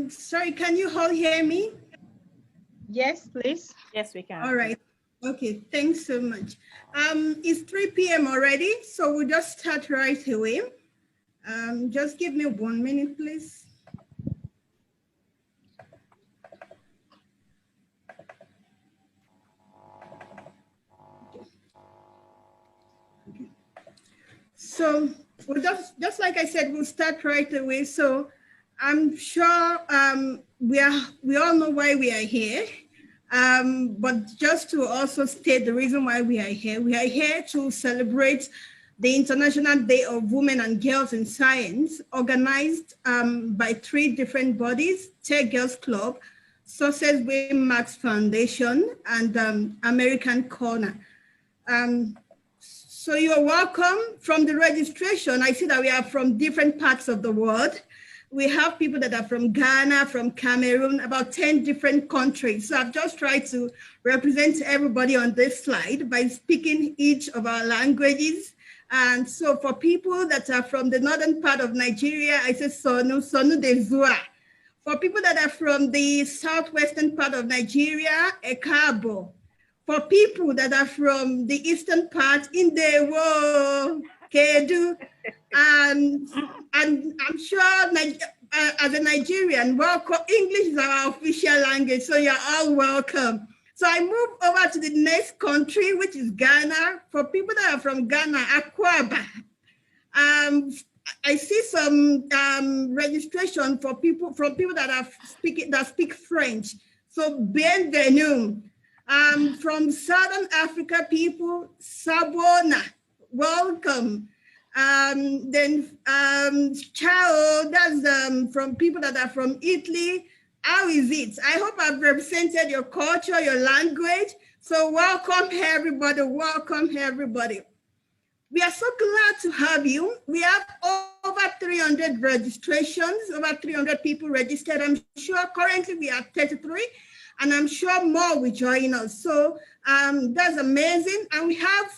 Sorry, can you all hear me? Yes, please. Yes, we can. All right. Okay, thanks so much. It's 3 p.m. already, so we'll just start right away. Just give me 1 minute, please. Okay. So we'll just like I said, we'll start right away. So I'm sure we all know why we are here. But just to also state the reason why we are here to celebrate the International Day of Women and Girls in Science, organized by 3 different bodies: Tech Girls Club, Success Waymarks Foundation, and American Corner. So you're welcome. From the registration, I see that we are from different parts of the world. We have people that are from Ghana, from Cameroon, about 10 different countries. So I've just tried to represent everybody on this slide by speaking each of our languages. And so for people that are from the northern part of Nigeria, I say Sonu de Zua. For people that are from the southwestern part of Nigeria, Ekabo. For people that are from the eastern part, Indewo, Kedu. And I'm sure as a Nigerian, welcome. English is our official language, so you're all welcome. So I move over to the next country, which is Ghana. For people that are from Ghana, Akwaba. I see some registration for people that speak French. So bienvenue. From Southern Africa, people, Sabona, welcome. Then ciao, that's from people that are from Italy. How is it? I hope I've represented your culture, your language. So welcome everybody, welcome everybody. We are so glad to have you. We have over 300 registrations, over 300 people registered. I'm sure currently we are 33, and I'm sure more will join us. So that's amazing. And we have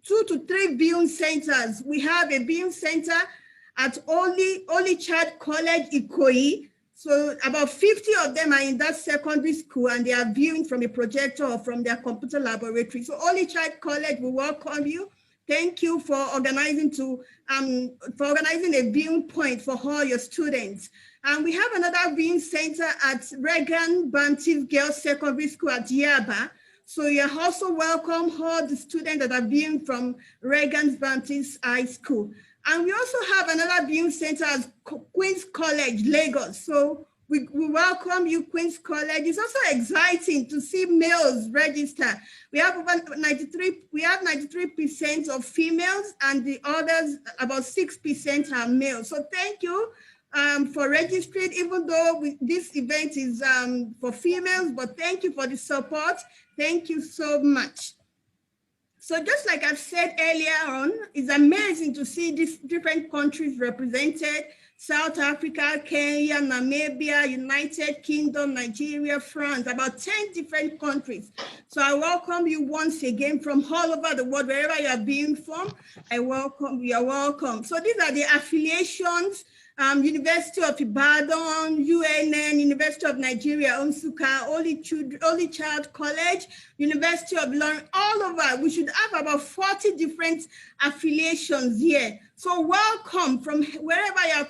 2 to 3 viewing centers. We have a viewing center at Only Child College, Ikoyi. So about 50 of them are in that secondary school, and they are viewing from a projector or from their computer laboratory. So Only Child College, we welcome you. Thank you for organizing a viewing point for all your students. And we have another viewing center at Reagan Baptist Girls Secondary School at Yaba. So you're also welcome, all the students that are viewing from Reagan Baptist High School. And we also have another viewing center at Queen's College, Lagos. So we welcome you, Queen's College. It's also exciting to see males register. We have over 93% of females, and the others, about 6% are males. So thank you for registering, even though this event is for females, but thank you for the support. Thank you so much. So just like I've said earlier on, it's amazing to see these different countries represented: South Africa, Kenya, Namibia, United Kingdom, Nigeria, France, about 10 different countries. So I welcome you once again from all over the world, wherever you are being from. I welcome, you are welcome. So these are the affiliations: University of Ibadan, UNN, University of Nigeria, Nsukka, Only Child College, University of London, all over. We should have about 40 different affiliations here. So welcome from wherever you're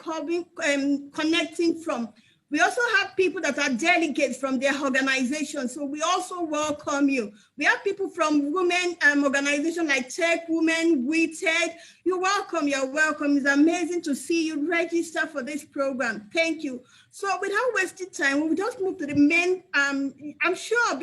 connecting from. We also have people that are delegates from their organization, so we also welcome you. We have people from women organizations like Tech Women, We Tech. You're welcome, you're welcome. It's amazing to see you register for this program. Thank you. So without wasting time, we'll just move to the main, I'm sure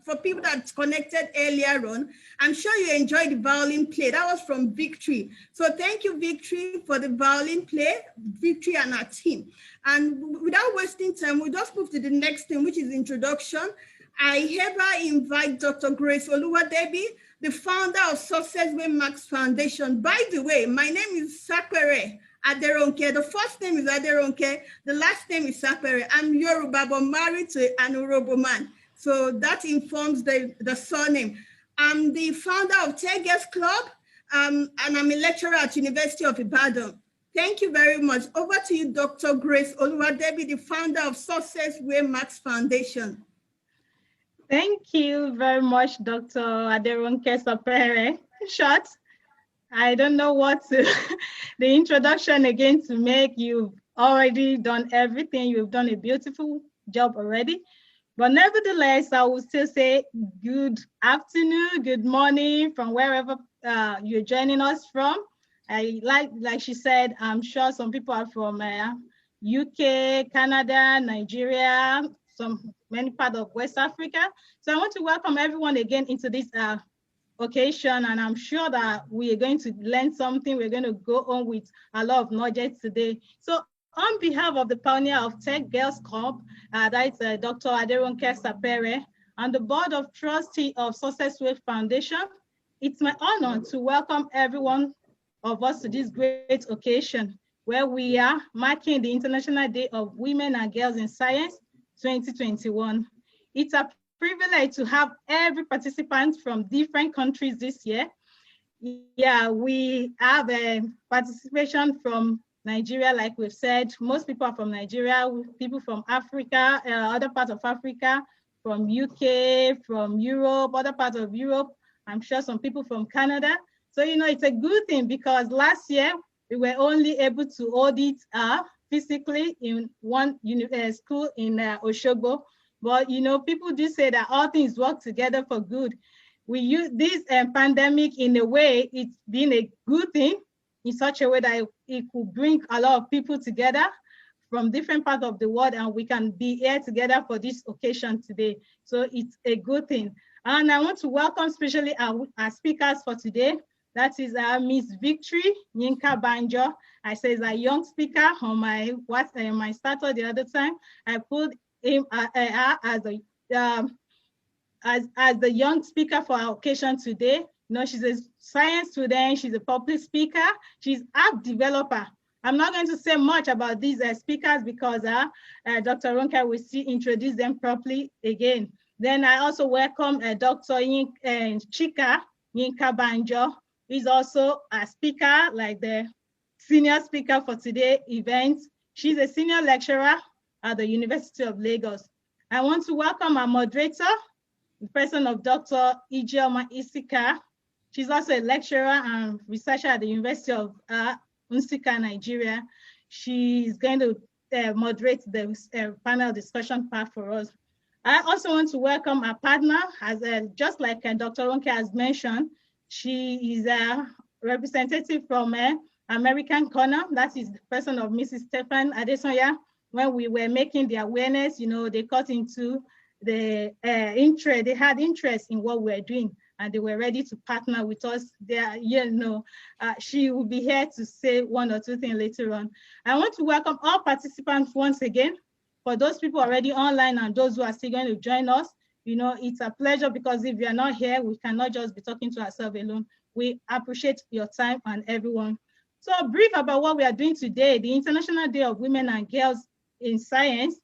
for people that connected earlier on, I'm sure you enjoyed the violin play. That was from Victory. So thank you, Victory, for the violin play, Victory and our team. And without wasting time, we'll just move to the next thing, which is introduction. I hereby invite Dr. Grace Oluwadebi, the founder of Success Waymarks Foundation. By the way, my name is Sapere Aderonke. The first name is Aderonke. The last name is Sapere. I'm Yoruba, but married to an Urobo man. So that informs the surname. I'm the founder of Tech Girls Club, and I'm a lecturer at University of Ibadan. Thank you very much. Over to you, Dr. Grace Oluwadebi, the founder of Success Waymarks Foundation. Thank you very much, Dr. Aderonke Sapere. Short, I don't know what the introduction again to make. You've already done everything. You've done a beautiful job already. But nevertheless, I will still say good afternoon, good morning from wherever you're joining us from. Like she said, I'm sure some people are from UK, Canada, Nigeria, many parts of West Africa. So I want to welcome everyone again into this occasion, and I'm sure that we are going to learn something. We're going to go on with a lot of knowledge today. So on behalf of the pioneer of Tech Girls Corp, that's Dr. Aderonke Sapere, and the Board of Trustees of Successway Foundation, it's my honor to welcome everyone of us to this great occasion where we are marking the International Day of Women and Girls in Science 2021. It's a privilege to have every participant from different countries this year. Yeah, we have a participation from Nigeria, like we've said. Most people are from Nigeria, people from Africa, other parts of Africa, from UK, from Europe, other parts of Europe. I'm sure some people from Canada. So, you know, it's a good thing because last year we were only able to audit physically in one school in Osogbo. But, you know, people do say that all things work together for good. We use this pandemic in a way, it's been a good thing in such a way that it could bring a lot of people together from different parts of the world, and we can be here together for this occasion today. So it's a good thing. And I want to welcome especially our speakers for today. That is Miss Victory Yinka-Banjo. I say is a young speaker on my starter the other time. I put him as the young speaker for our occasion today. You know, she's a science student, she's a public speaker, she's app developer. I'm not going to say much about these speakers because Dr. Ronka will introduce them properly again. Then I also welcome Dr. Chika Yinka-Banjo. He's also a speaker, like the senior speaker for today's event. She's a senior lecturer at the University of Lagos. I want to welcome our moderator, the person of Dr. Ijeoma Anarado-Ezika. She's also a lecturer and researcher at the University of Nsukka, Nigeria. She's going to moderate the panel discussion part for us. I also want to welcome our partner, just like Dr. Ronke has mentioned. She is a representative from American Corner. That is the person of Mrs. Stephen Adesoya. When we were making the awareness, you know, they got into the interest. They had interest in what we're doing, and they were ready to partner with us. She will be here to say one or two things later on. I want to welcome all participants once again. For those people already online and those who are still going to join us, you know, it's a pleasure because if you're not here, we cannot just be talking to ourselves alone. We appreciate your time and everyone. So brief about what we are doing today, the International Day of Women and Girls in Science.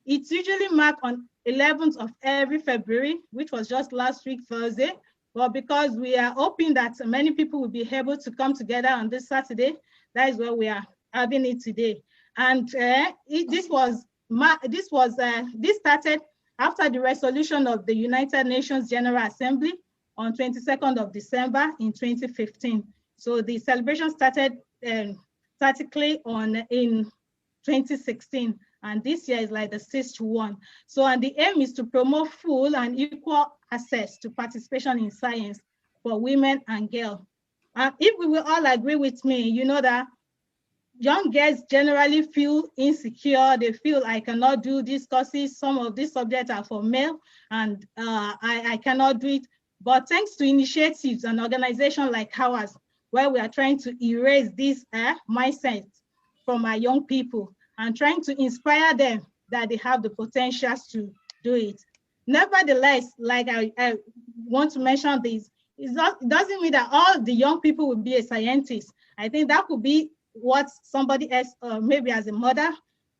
It's usually marked on 11th of every February, which was just last week, Thursday. But because we are hoping that many people will be able to come together on this Saturday, that is where we are having it today. And this started after the resolution of the United Nations General Assembly on 22nd of December in 2015. So the celebration started statically in 2016. And this year is like the 6th one. So, and the aim is to promote full and equal access to participation in science for women and girls. If we will all agree with me, you know that young girls generally feel insecure. They feel I cannot do these courses. Some of these subjects are for male and I cannot do it. But thanks to initiatives and organizations like ours, where we are trying to erase this mindset from our young people and trying to inspire them that they have the potentials to do it. Nevertheless, like I want to mention this, it doesn't mean that all the young people will be a scientist. I think that could be what somebody else, maybe as a mother,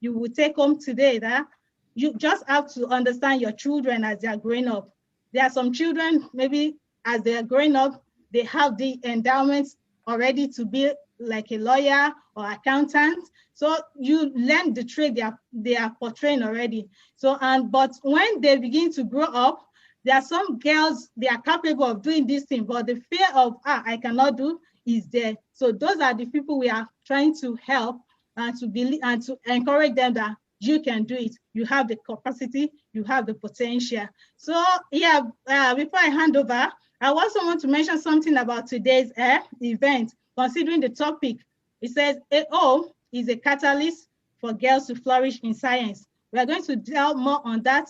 you will take home today, that you just have to understand your children as they are growing up. There are some children, maybe as they are growing up, they have the endowments already to be like a lawyer or accountant. So you learn the trade they are portraying already. So, but when they begin to grow up, there are some girls, they are capable of doing this thing, but the fear of, I cannot do is there. So those are the people we are trying to help and to believe and to encourage them that you can do it. You have the capacity, you have the potential. So yeah, before I hand over, I also want to mention something about today's event, considering the topic. It says AO is a catalyst for girls to flourish in science. We are going to delve more on that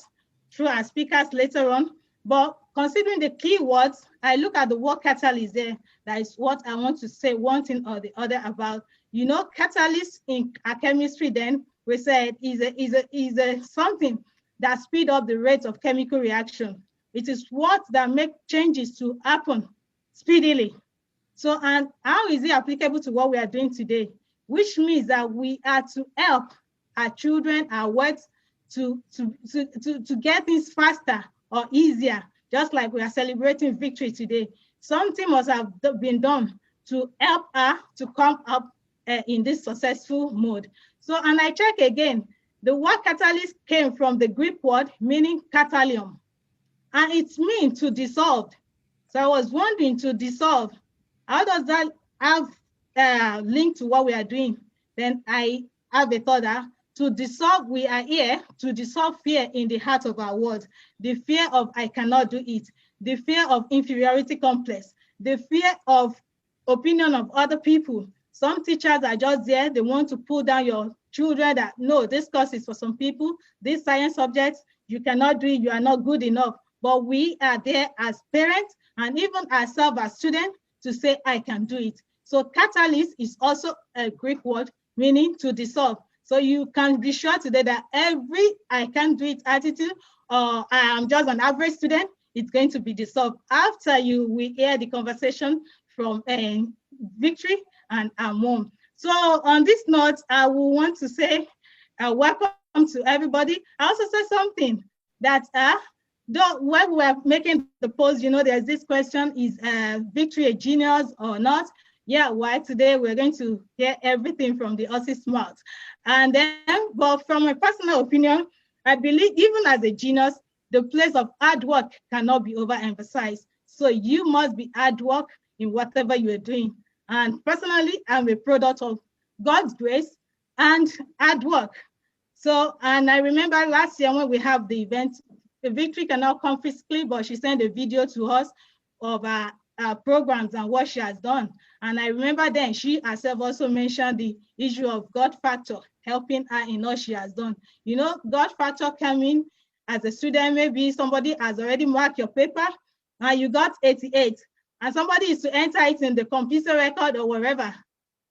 through our speakers later on. But considering the key words, I look at the word catalyst there. That is what I want to say one thing or the other about. You know, catalyst in chemistry then, we said is a something that speed up the rate of chemical reaction. It is what that make changes to happen speedily. So, and how is it applicable to what we are doing today? Which means that we are to help our children, our words, to get things faster or easier, just like we are celebrating victory today. Something must have been done to help her to come up in this successful mode. So, and I check again, the word catalyst came from the Greek word meaning catalyum, and it means to dissolve. So I was wondering, to dissolve, how does that have link to what we are doing? Then I have a thought that to dissolve, we are here to dissolve fear in the heart of our world, the fear of I cannot do it, the fear of inferiority complex, the fear of opinion of other people. Some teachers are just there, they want to pull down your children that, no, this course is for some people, these science subjects, you cannot do it, you are not good enough. But we are there as parents and even ourselves as students to say, I can do it. So catalyst is also a Greek word meaning to dissolve. So you can be sure today that every I can do it attitude or I am just an average student, it's going to be dissolved after we hear the conversation from Victory and our mom. So on this note, I will want to say welcome to everybody. I also said something that when we are making the post, you know, there's this question, is Victory a genius or not? Yeah, why today we're going to hear everything from the horse's mouth. And then, but from my personal opinion, I believe even as a genius, the place of hard work cannot be overemphasized. So you must be hard work in whatever you are doing. And personally, I'm a product of God's grace and hard work. So, and I remember last year when we have the event, the Victory cannot come physically, but she sent a video to us of our programs and what she has done. And I remember then she herself also mentioned the issue of God factor, helping her in all she has done. You know, God factor came in as a student, maybe somebody has already marked your paper and you got 88, and somebody is to enter it in the computer record or wherever,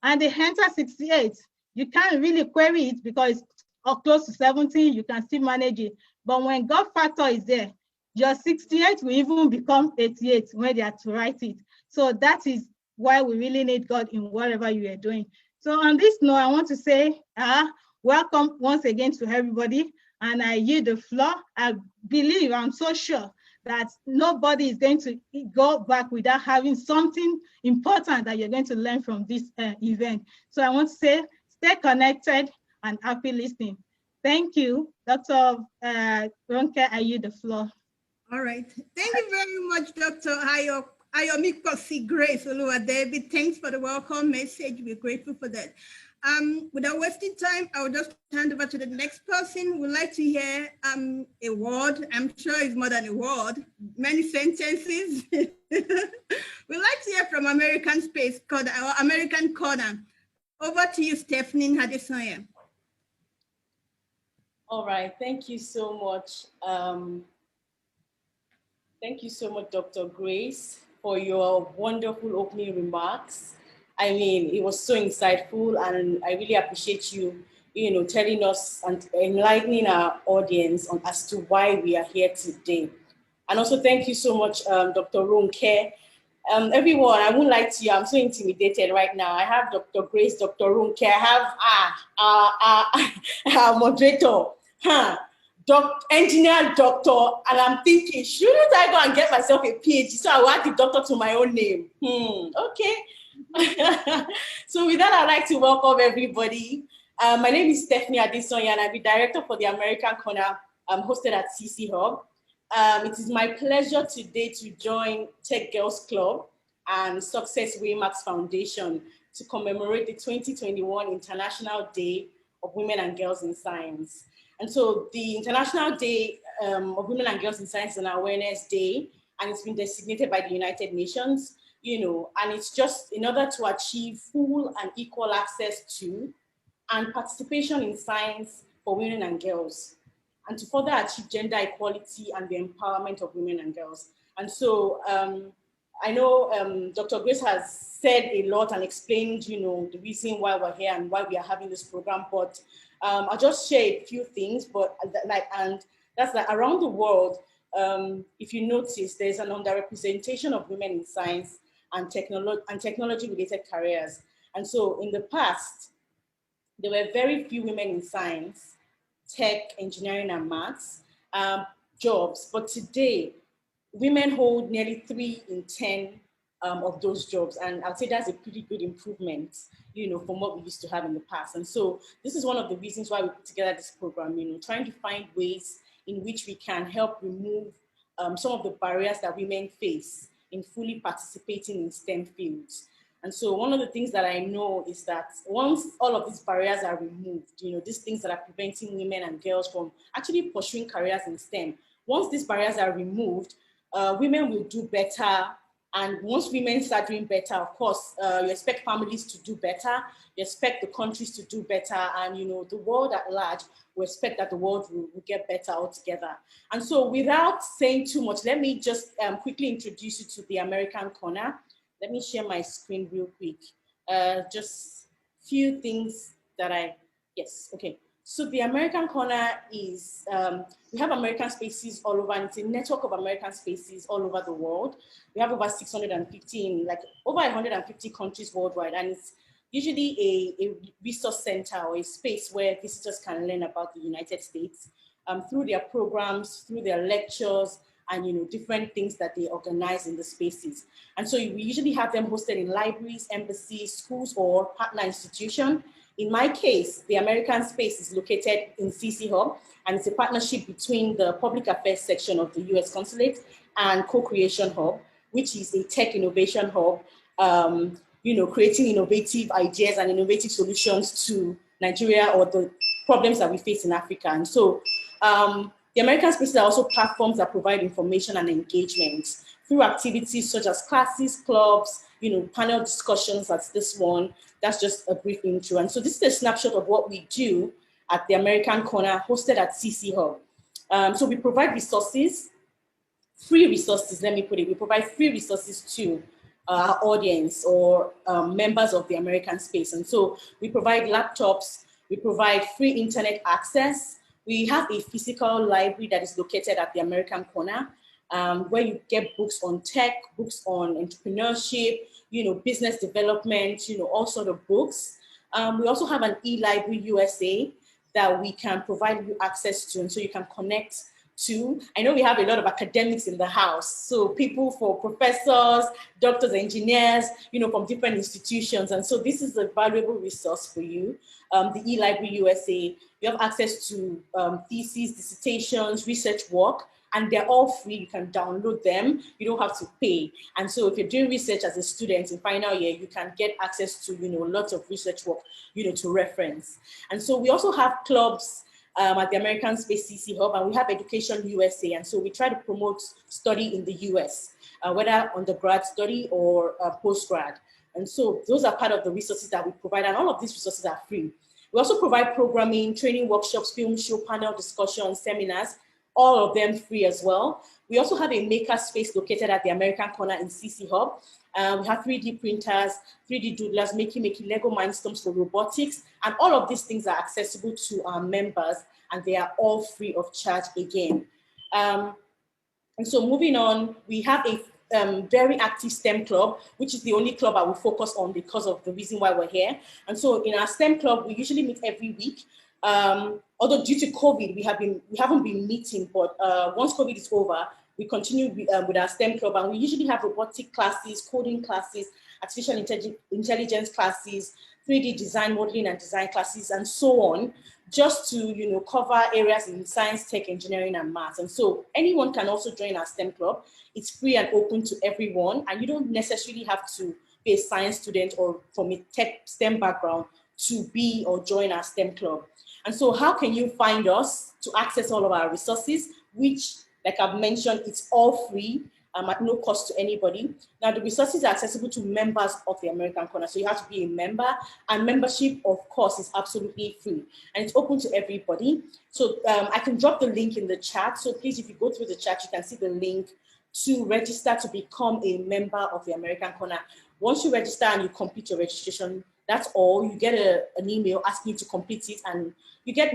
and they enter 68. You can't really query it because it's close to 70, you can still manage it. But when God factor is there, your 68 will even become 88 when they are to write it. So that is why we really need God in whatever you are doing. So on this note, I want to say welcome once again to everybody, and I yield the floor. I believe, I'm so sure that nobody is going to go back without having something important that you're going to learn from this event. So I want to say, stay connected and happy listening. Thank you, Dr. Ronke, I yield the floor. All right. Thank you very much, Dr. Ayomikosi Grace Oluwadebi. Thanks for the welcome message. We're grateful for that. Without wasting time, I'll just hand over to the next person. We'd like to hear a word. I'm sure it's more than a word, many sentences. We'd like to hear from American Space, or American Corner. Over to you, Stephanie Hadesanya. All right, thank you so much. Thank you so much, Dr. Grace, for your wonderful opening remarks. I mean, it was so insightful, and I really appreciate you, telling us and enlightening our audience as to why we are here today. And also thank you so much, Dr. Ronke. Everyone, I won't lie to you, I'm so intimidated right now. I have Dr. Grace, Dr. Ronke, I have our moderator, engineer doctor, and I'm thinking, shouldn't I go and get myself a PhD so I will add the doctor to my own name? Okay. So with that, I'd like to welcome everybody. My name is Stephanie Adesonya, and I'm the director for the American Corner, hosted at CCHub. It is my pleasure today to join Tech Girls Club and Success Waymarks Foundation to commemorate the 2021 International Day of Women and Girls in Science. And so the International Day of Women and Girls in Science is an awareness day, and it's been designated by the United Nations, and it's just in order to achieve full and equal access to and participation in science for women and girls, and to further achieve gender equality and the empowerment of women and girls. And so I know Dr. Grace has said a lot and explained, the reason why we're here and why we are having this program, but I'll just share a few things, and that's like around the world, if you notice, there's an underrepresentation of women in science and technology-related careers. And so in the past, there were very few women in science, tech, engineering, and maths jobs. But today, women hold nearly 3 in 10 of those jobs. And I'd say that's a pretty good improvement, from what we used to have in the past. And so this is one of the reasons why we put together this program, trying to find ways in which we can help remove some of the barriers that women face in fully participating in STEM fields. And so one of the things that I know is that once all of these barriers are removed, these things that are preventing women and girls from actually pursuing careers in STEM, once these barriers are removed, women will do better. And once women start doing better, of course, you expect families to do better, you expect the countries to do better, and the world at large, we expect that the world will get better altogether. And so without saying too much, let me just quickly introduce you to the American Corner. Let me share my screen real quick. Just few things that yes, okay. So the American Corner is, we have American spaces all over, and it's a network of American spaces all over the world. We have over 615, like over 150 countries worldwide, and it's usually a resource center or a space where visitors can learn about the United States through their programs, through their lectures, and different things that they organize in the spaces. And so we usually have them hosted in libraries, embassies, schools, or partner institutions. In my case, the American space is located in CCHub, and it's a partnership between the Public Affairs section of the US Consulate and Co-Creation Hub, which is a tech innovation hub, creating innovative ideas and innovative solutions to Nigeria or the problems that we face in Africa. And so the American spaces are also platforms that provide information and engagement through activities such as classes, clubs, panel discussions, that's this one. That's just a brief intro. And so this is a snapshot of what we do at the American Corner, hosted at CCHub. So we provide resources, free resources, let me put it. We provide free resources to our audience or members of the American space. And so we provide laptops, we provide free internet access. We have a physical library that is located at the American Corner, where you get books on tech, books on entrepreneurship, business development, all sort of books. We also have an e-library USA that we can provide you access to, and so you can connect to. I know we have a lot of academics in the house, so people for professors, doctors, engineers, from different institutions, and so this is a valuable resource for you. The e-library USA, you have access to theses, dissertations, research work, and they're all free. You can download them. You don't have to pay. And so if you're doing research as a student in final year, you can get access to, lots of research work, to reference. And so we also have clubs at the American Space CCHub, and we have Education USA. And so we try to promote study in the US, whether undergrad study or postgrad. And so those are part of the resources that we provide, and all of these resources are free. We also provide programming, training workshops, film show, panel discussions, seminars, all of them free as well. We also have a maker space located at the American Corner in CCHub. We have 3D printers, 3D doodlers, making Lego Mindstorms for robotics, and all of these things are accessible to our members, and they are all free of charge again. And so moving on, we have a very active STEM club, which is the only club I will focus on because of the reason why we're here. And so in our STEM club, we usually meet every week. Although due to COVID, we haven't been meeting, but once COVID is over, we continue with our STEM club, and we usually have robotic classes, coding classes, artificial intelligence classes, 3D design, modeling and design classes, and so on, just to cover areas in science, tech, engineering, and maths. And so anyone can also join our STEM club. It's free and open to everyone, and you don't necessarily have to be a science student or from a tech STEM background to be or join our STEM club. And so how can you find us to access all of our resources, which, like I've mentioned, it's all free at no cost to anybody. Now, the resources are accessible to members of the American Corner, so you have to be a member, and membership, of course, is absolutely free, and it's open to everybody. So I can drop the link in the chat, so please, if you go through the chat, you can see the link to register to become a member of the American Corner. Once you register and you complete your registration, that's all. You get an email asking you to complete it, and you get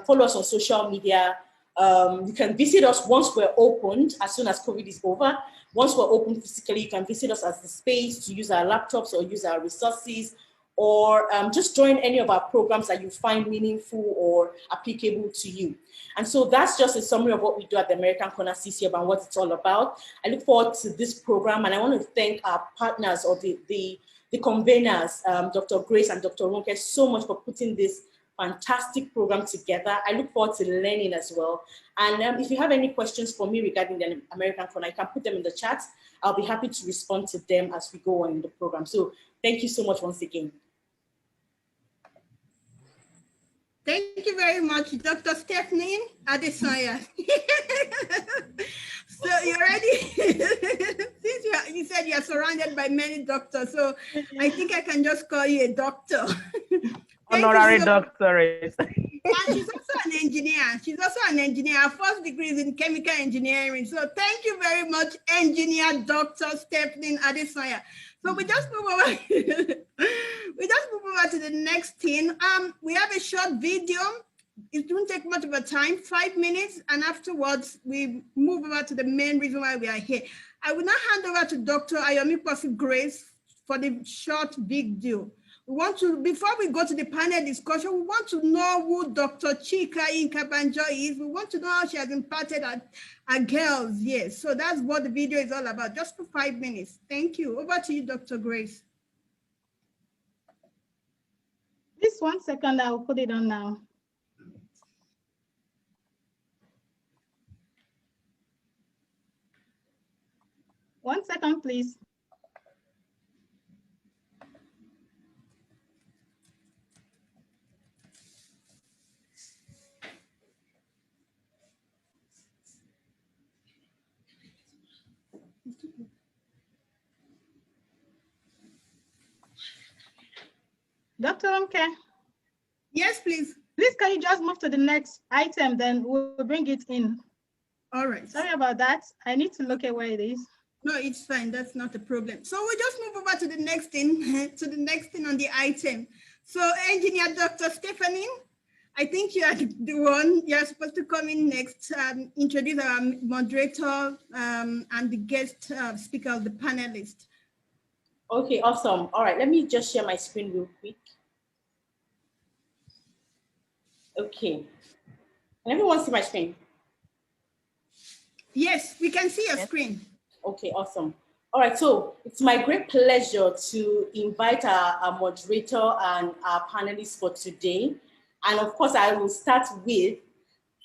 follow us on social media. You can visit us once we're opened, as soon as COVID is over. Once we're open physically, you can visit us as the space to use our laptops or use our resources, or just join any of our programs that you find meaningful or applicable to you. And so that's just a summary of what we do at the American Corner CCHub and what it's all about. I look forward to this program, and I want to thank our partners or the conveners, Dr. Grace and Dr. Ronke, so much for putting this fantastic program together. I look forward to learning as well. And if you have any questions for me regarding the American Corner, you can put them in the chat. I'll be happy to respond to them as we go on in the program. So thank you so much once again. Thank you very much, Dr. Stephanie Adesanya. So you're ready? Since you said you're surrounded by many doctors, so I think I can just call you a doctor. Honorary doctorate. And she's also an engineer. She's also an engineer. Her first degree is in chemical engineering. So thank you very much, Engineer Dr. Stephanie Adesanya. So we just move over. We just move over to the next thing. We have a short video. It won't take much of a time, 5 minutes, and afterwards we move over to the main reason why we are here. I will now hand over to Dr. Ayomi Grace for the short video. We want to, before we go to the panel discussion, we want to know who Dr. Chika Yinka-Banjo is. We want to know how she has impacted our girls. Yes, so that's what the video is all about, just for 5 minutes. Thank you. Over to you, Dr. Grace. Just 1 second, I'll put it on now. One second, please. Dr. Ronke. Yes, please. Please, can you just move to the next item, then we'll bring it in. All right. Sorry about that. I need to look at where it is. No, it's fine. That's not a problem. So we'll just move over to the next thing, on the item. So Engineer Dr. Stephanie, I think you are the one, you're supposed to come in next, introduce our moderator and the guest speaker, the panelist. Okay, awesome. All right, let me just share my screen real quick. Okay. Can everyone see my screen? Yes, we can see your screen. Okay, awesome. All right, so it's my great pleasure to invite our moderator and our panelists for today. And of course, I will start with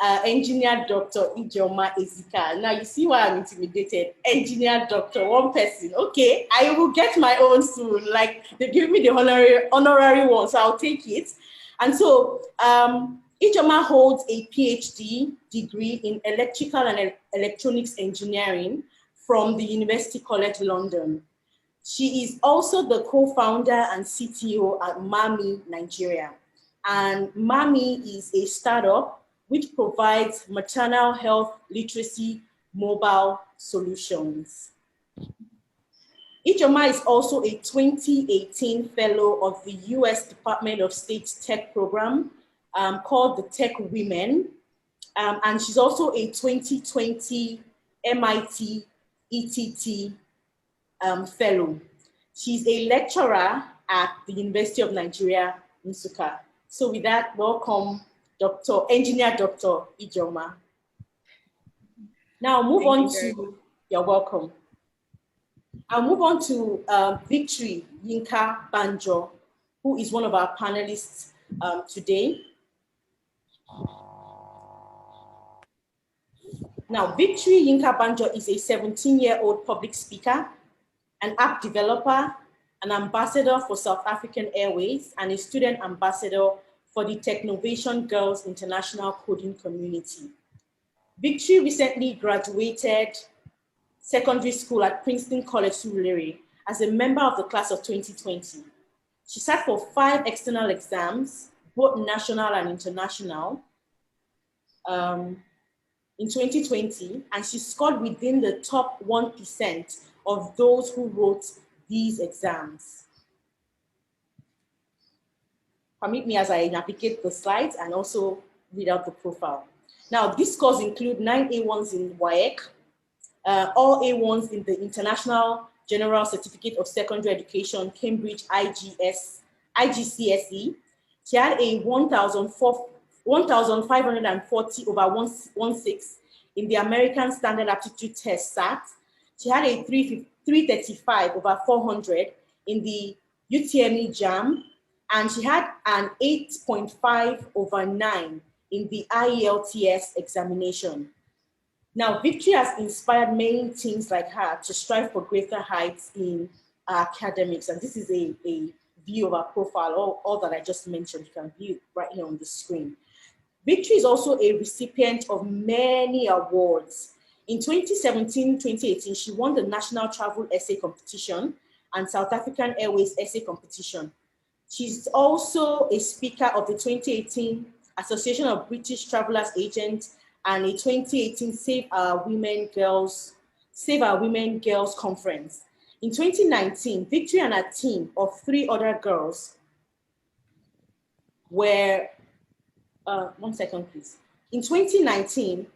Engineer Dr. Ijeoma Anarado-Ezika. Now, you see why I'm intimidated. Engineer Doctor, one person. Okay, I will get my own soon. Like, they give me the honorary one, so I'll take it. And so, Ijeoma holds a PhD degree in electrical and electronics engineering from the University College London. She is also the co-founder and CTO at MAMI Nigeria. And MAMI is a startup which provides maternal health literacy mobile solutions. Ijeoma is also a 2018 fellow of the US Department of State Tech program called the Tech Women. And she's also a 2020 MIT ETT fellow. She's a lecturer at the University of Nigeria, Nsukka. So with that, welcome, Engineer Dr. Ijeoma. Now move on to, you're welcome. I'll move on to Victory Yinka-Banjo, who is one of our panelists today. Now, Victory Yinka-Banjo is a 17-year-old public speaker, an app developer, an ambassador for South African Airways, and a student ambassador for the Technovation Girls International Coding Community. Victory recently graduated secondary school at Princeton College, Surulere, as a member of the class of 2020. She sat for 5 external exams, both national and international, in 2020, and she scored within the top 1% of those who wrote these exams. Permit me as I navigate the slides and also read out the profile. Now, these scores include 9 A1s in WAEC, all A1s in the International General Certificate of Secondary Education, Cambridge IGCSE. She had a 1,540 over 16 in the American Standard Aptitude Test, SAT. She had a 335 over 400 in the UTME JAM, and she had an 8.5 over 9 in the IELTS examination. Now, Victory has inspired many teens like her to strive for greater heights in academics, and this is a view of our profile, all that I just mentioned. You can view it right here on the screen. Victory is also a recipient of many awards. In 2017-2018, she won the National Travel Essay Competition and South African Airways Essay Competition. She's also a speaker of the 2018 Association of British Travelers Agents and a 2018 Save Our Women Girls Conference. In 2019, Victory and a team of 3 other girls were, one second, please. In 2019,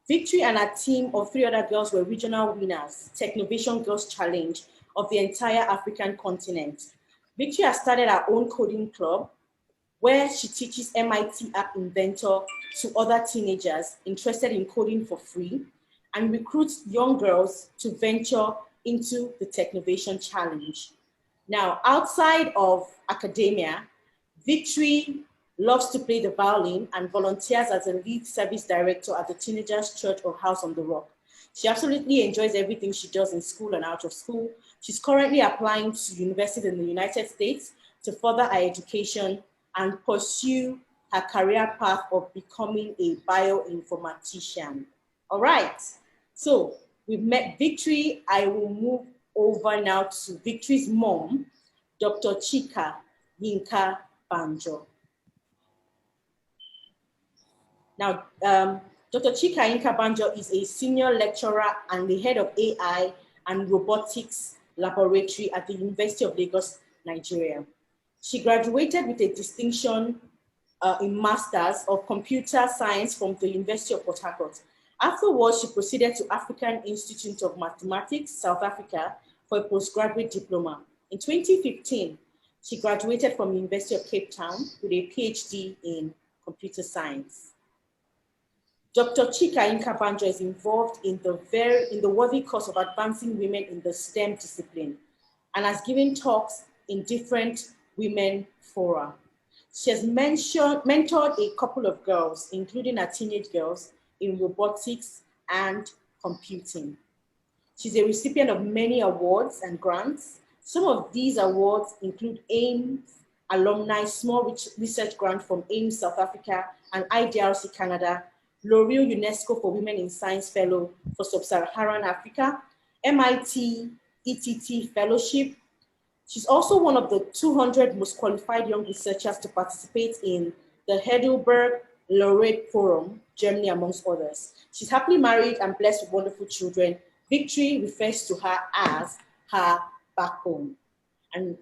Victory and a team of 3 other girls were regional winners, Technovation Girls Challenge of the entire African continent. Victory has started her own coding club where she teaches MIT App Inventor to other teenagers interested in coding for free and recruits young girls to venture into the Technovation Challenge. Now, outside of academia, Victory loves to play the violin and volunteers as a lead service director at the Teenagers Church or House on the Rock. She absolutely enjoys everything she does in school and out of school. She's currently applying to universities in the United States to further her education and pursue her career path of becoming a bioinformatician. All right, so we've met Victory. I will move over now to Victory's mom, Dr. Chika Yinka-Banjo. Now, Dr. Chika Yinka-Banjo is a senior lecturer and the head of AI and robotics laboratory at the University of Lagos, Nigeria. She graduated with a distinction in Masters of Computer Science from the University of Port Harcourt. Afterwards, she proceeded to African Institute of Mathematics, South Africa, for a postgraduate diploma. In 2015, she graduated from the University of Cape Town with a PhD in computer science. Dr. Chika Yinka-Banjo is involved in the worthy cause of advancing women in the STEM discipline and has given talks in different women fora. She has mentored a couple of girls, including her teenage girls, in robotics and computing. She's a recipient of many awards and grants. Some of these awards include AIMS Alumni Small Research Grant from AIMS South Africa and IDRC Canada, L'Oreal UNESCO for Women in Science Fellow for Sub-Saharan Africa, MIT ETT Fellowship. She's also one of the 200 most qualified young researchers to participate in the Heidelberg Laureate Forum, Germany, amongst others. She's happily married and blessed with wonderful children. Victory refers to her as her backbone. And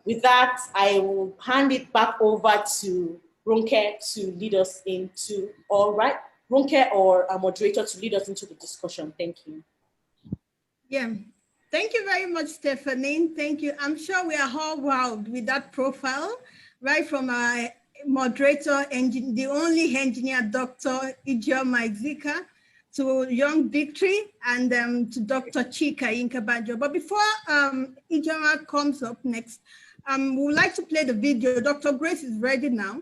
with that, I will hand it back over to Ronke to lead us into, all right, Ronke or a moderator to lead us into the discussion. Thank you. Yeah, thank you very much, Stephanie. Thank you. I'm sure we are all wowed with that profile, right from our moderator, the only engineer, Dr. Ijeoma Anarado-Ezika, to young Victory, and to Dr. Chika Yinka-Banjo. But before Ijeoma comes up next, we would like to play the video. Dr. Grace is ready now,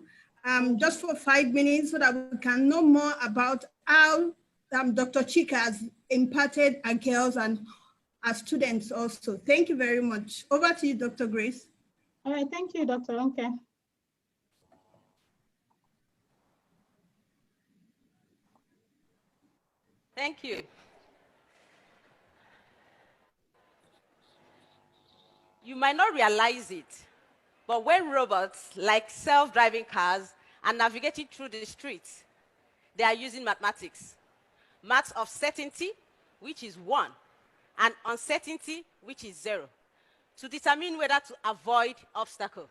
just for 5 minutes so that we can know more about how Dr. Chika has imparted our girls and our students also. Thank you very much. Over to you, Dr. Grace. All right, thank you, Dr. Ronke. Thank you. You might not realize it, but when robots like self-driving cars are navigating through the streets, they are using mathematics. Maths of certainty, which is 1, and uncertainty, which is 0, to determine whether to avoid obstacle.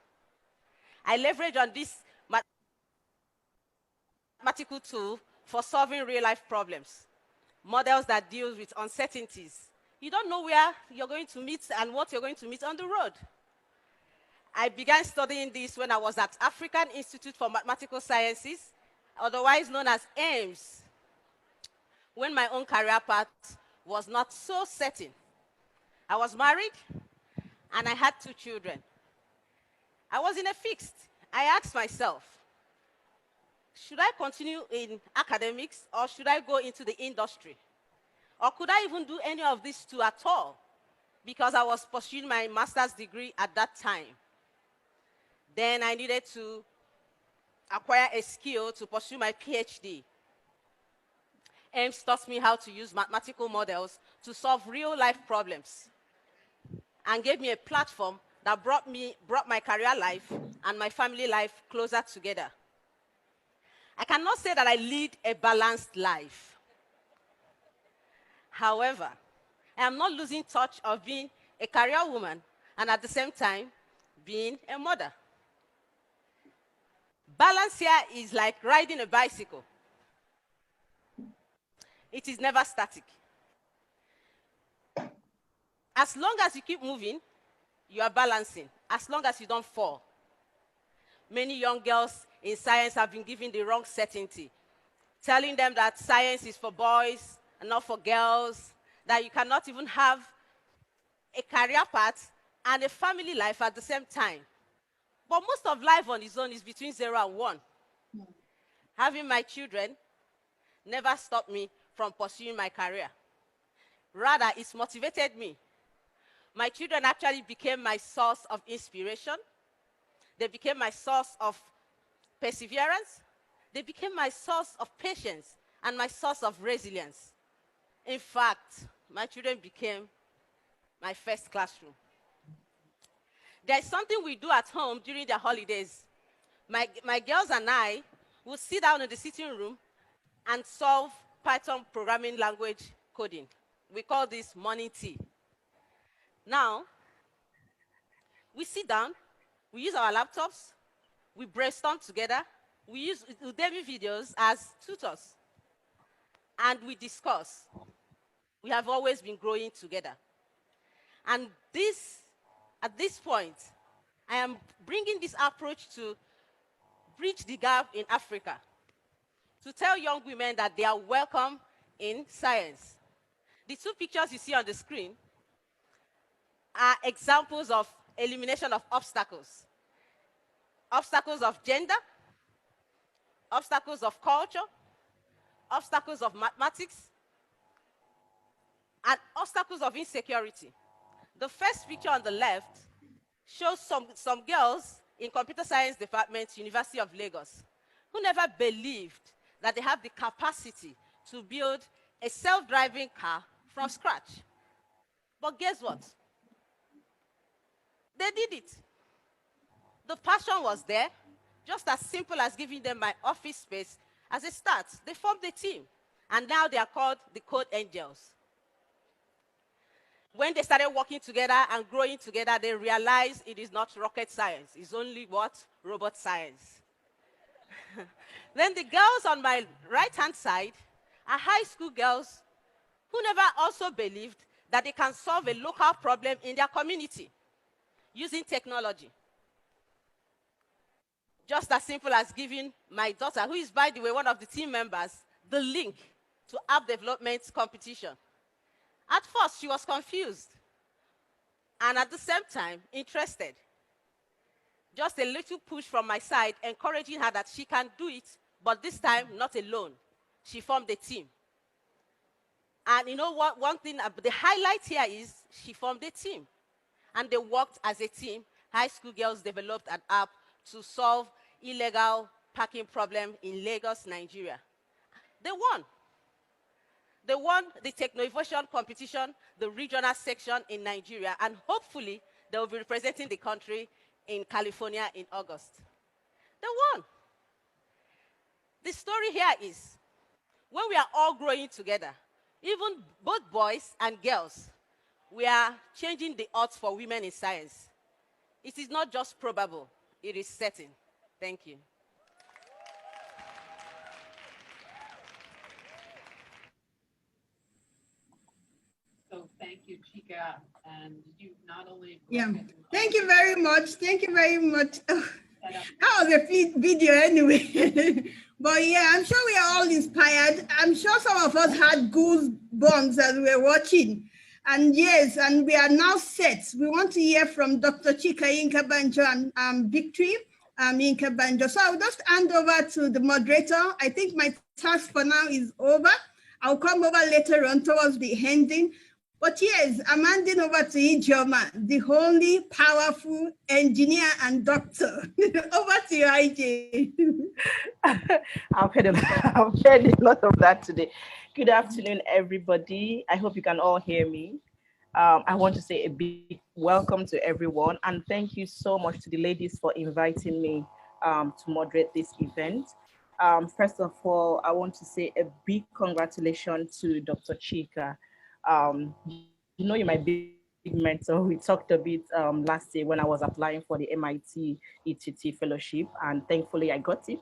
I leverage on this mathematical tool for solving real-life problems, models that deal with uncertainties. You don't know where you're going to meet and what you're going to meet on the road. I began studying this when I was at African Institute for Mathematical Sciences, otherwise known as AIMS, when my own career path was not so certain. I was married, and I had 2 children. I was in a fix. I asked myself, should I continue in academics, or should I go into the industry? Or could I even do any of these 2 at all? Because I was pursuing my master's degree at that time. Then I needed to acquire a skill to pursue my PhD. AIMS taught me how to use mathematical models to solve real-life problems, and gave me a platform that brought my career life and my family life closer together. I cannot say that I lead a balanced life. However, I am not losing touch of being a career woman and at the same time being a mother. Balance here is like riding a bicycle. It is never static. As long as you keep moving, you are balancing, as long as you don't fall. Many young girls in science have been given the wrong certainty, telling them that science is for boys and not for girls, that you cannot even have a career path and a family life at the same time. But most of life on its own is between 0 and 1. Having my children never stopped me from pursuing my career. Rather, it's motivated me. My children actually became my source of inspiration. They became my source of perseverance. They became my source of patience and my source of resilience. In fact, my children became my first classroom. There's something we do at home during the holidays. My girls and I will sit down in the sitting room and solve Python programming language coding. We call this morning tea. Now, we sit down, we use our laptops, we brainstorm together, we use Udemy videos as tutors, and we discuss. We have always been growing together. And at this point, I am bringing this approach to bridge the gap in Africa, to tell young women that they are welcome in science. The 2 pictures you see on the screen are examples of elimination of obstacles. Obstacles of gender, obstacles of culture, obstacles of mathematics, and obstacles of insecurity. The first picture on the left shows some girls in computer science department, University of Lagos, who never believed that they have the capacity to build a self-driving car from scratch. But guess what? They did it. The passion was there, just as simple as giving them my office space as a start. They formed a team, and now they are called the Code Angels. When they started working together and growing together, they realized it is not rocket science. It's only what? Robot science. Then the girls on my right-hand side are high school girls who never also believed that they can solve a local problem in their community using technology. Just as simple as giving my daughter, who is, by the way, one of the team members, the link to app development competition. At first, she was confused and at the same time interested. Just a little push from my side, encouraging her that she can do it, but this time not alone. She formed a team. And you know what? One thing, the highlight here is she formed a team. And they worked as a team. High school girls developed an app to solve illegal parking problem in Lagos, Nigeria. They won. They won the Techno-Innovation competition, the regional section in Nigeria, and hopefully they will be representing the country in California in August. They won. The story here is, when we are all growing together, even both boys and girls, we are changing the odds for women in science. It is not just probable, it is certain. Thank you. So thank you, Chika. And you not only thank you very much. Thank you very much. That was a video anyway. But yeah, I'm sure we are all inspired. I'm sure some of us had goosebumps as we were watching. And yes, and we are now set. We want to hear from Dr. Chika Yinka-Banjo and Victory Yinka-Banjo. So I'll just hand over to the moderator. I think my task for now is over. I'll come over later on towards the ending. But yes, I'm handing over to Ijeoma, the holy, powerful engineer and doctor. Over to you, IJ. I've heard a lot of that today. Good afternoon, everybody. I hope you can all hear me. I want to say a big welcome to everyone, and thank you so much to the ladies for inviting me to moderate this event. First of all, I want to say a big congratulations to Dr. Chika. You know, you're my big mentor. We talked a bit last year when I was applying for the MIT ETT fellowship, and thankfully I got it.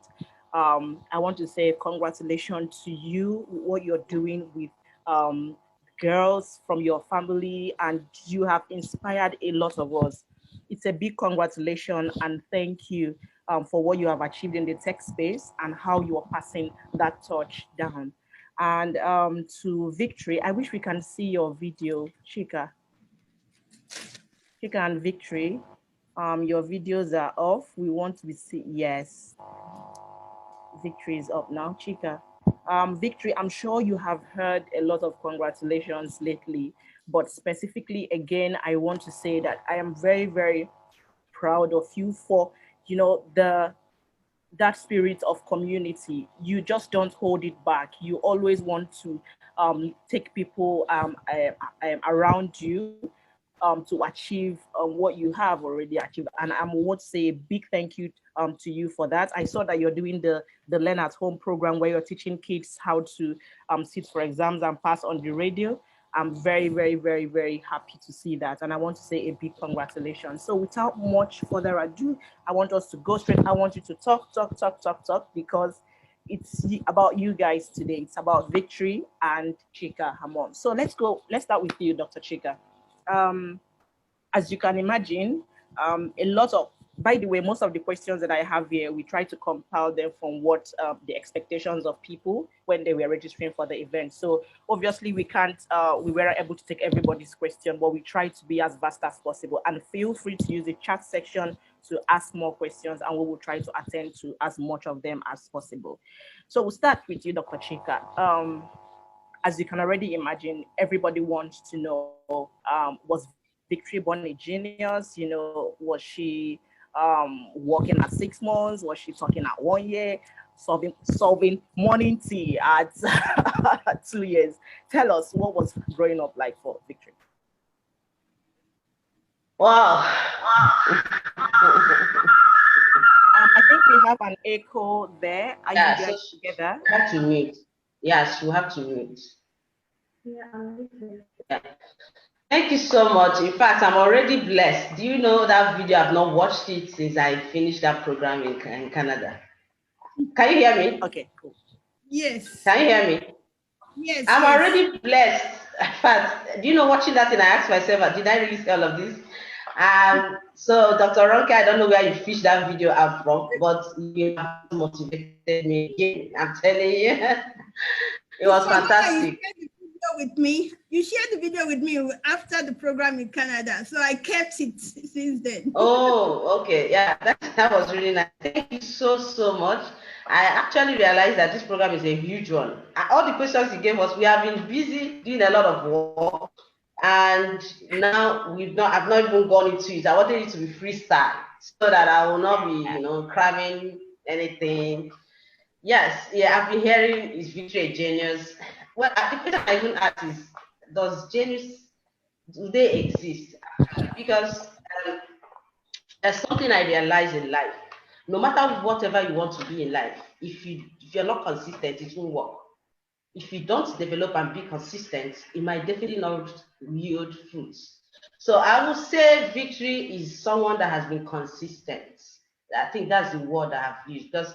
I want to say congratulations to you, what you're doing with girls from your family, and you have inspired a lot of us. It's a big congratulations and thank you for what you have achieved in the tech space and how you are passing that torch down. And to Victory, I wish we can see your video, Chika. Chika and Victory, your videos are off. We want to see, yes. Victory is up now, Chika. Victory, I'm sure you have heard a lot of congratulations lately, but specifically, again, I want to say that I am very, very proud of you for, you know, that spirit of community. You just don't hold it back. You always want to take people around you to achieve what you have already achieved. And I want to say a big thank you to you for that. I saw that you're doing the Learn at Home program where you're teaching kids how to sit for exams and pass on the radio. I'm very, very, very, very happy to see that. And I want to say a big congratulations. So without much further ado, I want us to go straight. I want you to talk, because it's about you guys today. It's about Victory and Chika Hamon. So let's go. Let's start with you, Dr. Chika. As you can imagine, a lot of, by the way, most of the questions that I have here, we try to compile them from what the expectations of people when they were registering for the event. So obviously we weren't able to take everybody's question, but we try to be as vast as possible. And feel free to use the chat section to ask more questions, and we will try to attend to as much of them as possible. So we'll start with you, Dr. Chika. As you can already imagine, everybody wants to know, was Victory born a genius? You know, was she working at 6 months? Was she talking at 1 year? Solving morning tea at 2 years? Tell us, what was growing up like for Victory? Wow. I think we have an echo there. Are you guys together? You have to mute. Yes, you have to mute. Yeah. Thank you so much. In fact, I'm already blessed. Do you know that video? I've not watched it since I finished that program in Canada. Can you hear me? Okay, cool. Yes. Can you hear me? Yes. I'm already blessed. In fact, do you know, watching that, and I asked myself, did I really see all of this? So, Dr. Ronke, I don't know where you fished that video out from, but you have motivated me again, I'm telling you. It was Before fantastic. you shared the video with me. You shared the video with me after the program in Canada, so I kept it since then. Oh, okay. Yeah, that was really nice. Thank you so much. I actually realized that this program is a huge one. All the questions you gave us, we have been busy doing a lot of work, and now I've not even gone into it. I wanted it to be freestyle so that I will not be, cramming anything. Yes, yeah, I've been hearing is Victory a genius? Well, the question I even ask is, does genius, do they exist? Because there's something I realize in life. No matter whatever you want to be in life, if you're not consistent, it won't work. If you don't develop and be consistent, it might definitely not yield fruits. So I would say Victory is someone that has been consistent. I think that's the word I have used, because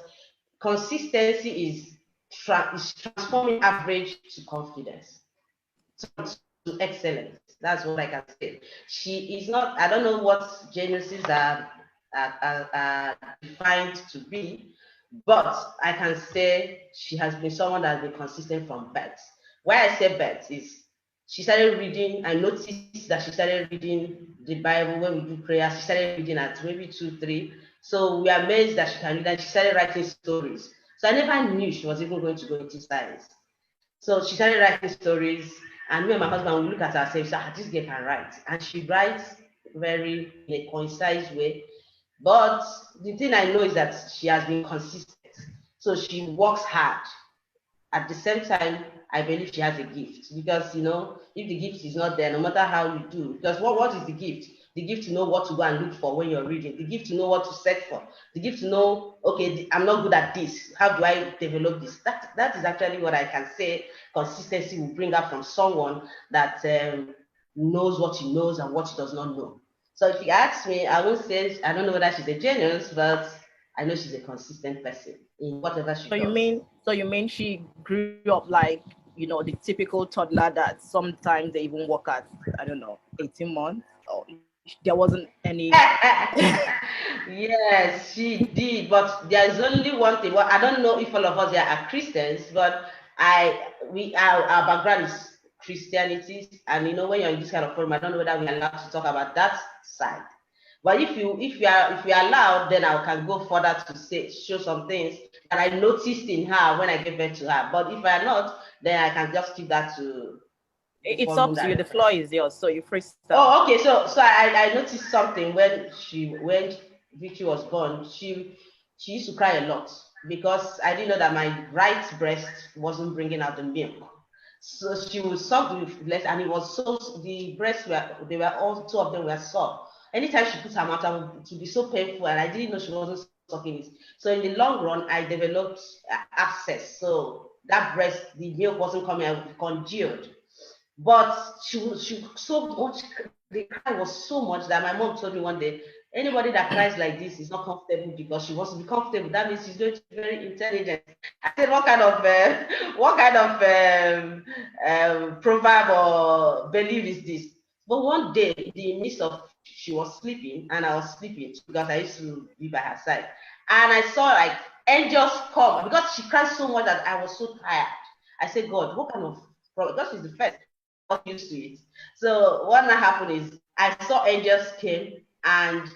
consistency is transforming average to confidence, to excellence. That's what I can say. She is not, I don't know what geniuses are defined to be, but I can say she has been someone that has been consistent from birth. Why I say birth is she started reading. I noticed that she started reading the Bible when we do prayer. She started reading at maybe 2, 3. So we are amazed that she can read, and she started writing stories. So I never knew she was even going to go into science. So she started writing stories, and me and my husband, we look at ourselves, this girl can write. And she writes very in a concise way. But the thing I know is that she has been consistent. So she works hard. At the same time, I believe she has a gift, because if the gift is not there, no matter how you do, because what is the gift? The gift to know what to go and look for when you're reading, the gift to know what to search for, the gift to know, okay, I'm not good at this, how do I develop this? That is actually what I can say consistency will bring up from someone that knows what she knows and what she does not know. So if you ask me, I won't say, I don't know whether she's a genius, but I know she's a consistent person in whatever she does. So you mean she grew up like, the typical toddler that sometimes they even work at, I don't know, 18 months? Or there wasn't any... Yes, she did, but there is only one thing. Well, I don't know if all of us here are Christians, but our background is Christianity, and when you're in this kind of forum, I don't know whether we're allowed to talk about that side. But if you are allowed, then I can go further to show some things that I noticed in her when I gave birth to her. But if I am not, then I can just keep that to. It's up to you. The floor is yours, so you freestyle. Oh, okay. So I noticed something when Victory was born. She used to cry a lot because I didn't know that my right breast wasn't bringing out the milk. So she would suck the left, and it was the breasts all two of them were sore. Anytime she put her mouth out, it would be so painful, and I didn't know she wasn't sucking it. So in the long run, I developed abscess. So that breast, the milk wasn't coming out, congealed. But she so much, the cry was so much that my mom told me one day, anybody that cries like this is not comfortable because she wants to be comfortable. That means she's going to be very intelligent. I said, what kind of proverb or belief is this? But one day, in the midst of, she was sleeping and I was sleeping because I used to be by her side. And I saw like angels come because she cried so much that I was so tired. I said, God, what kind of problem? Because she's the first. Not used to it. So what happened is I saw angels came, and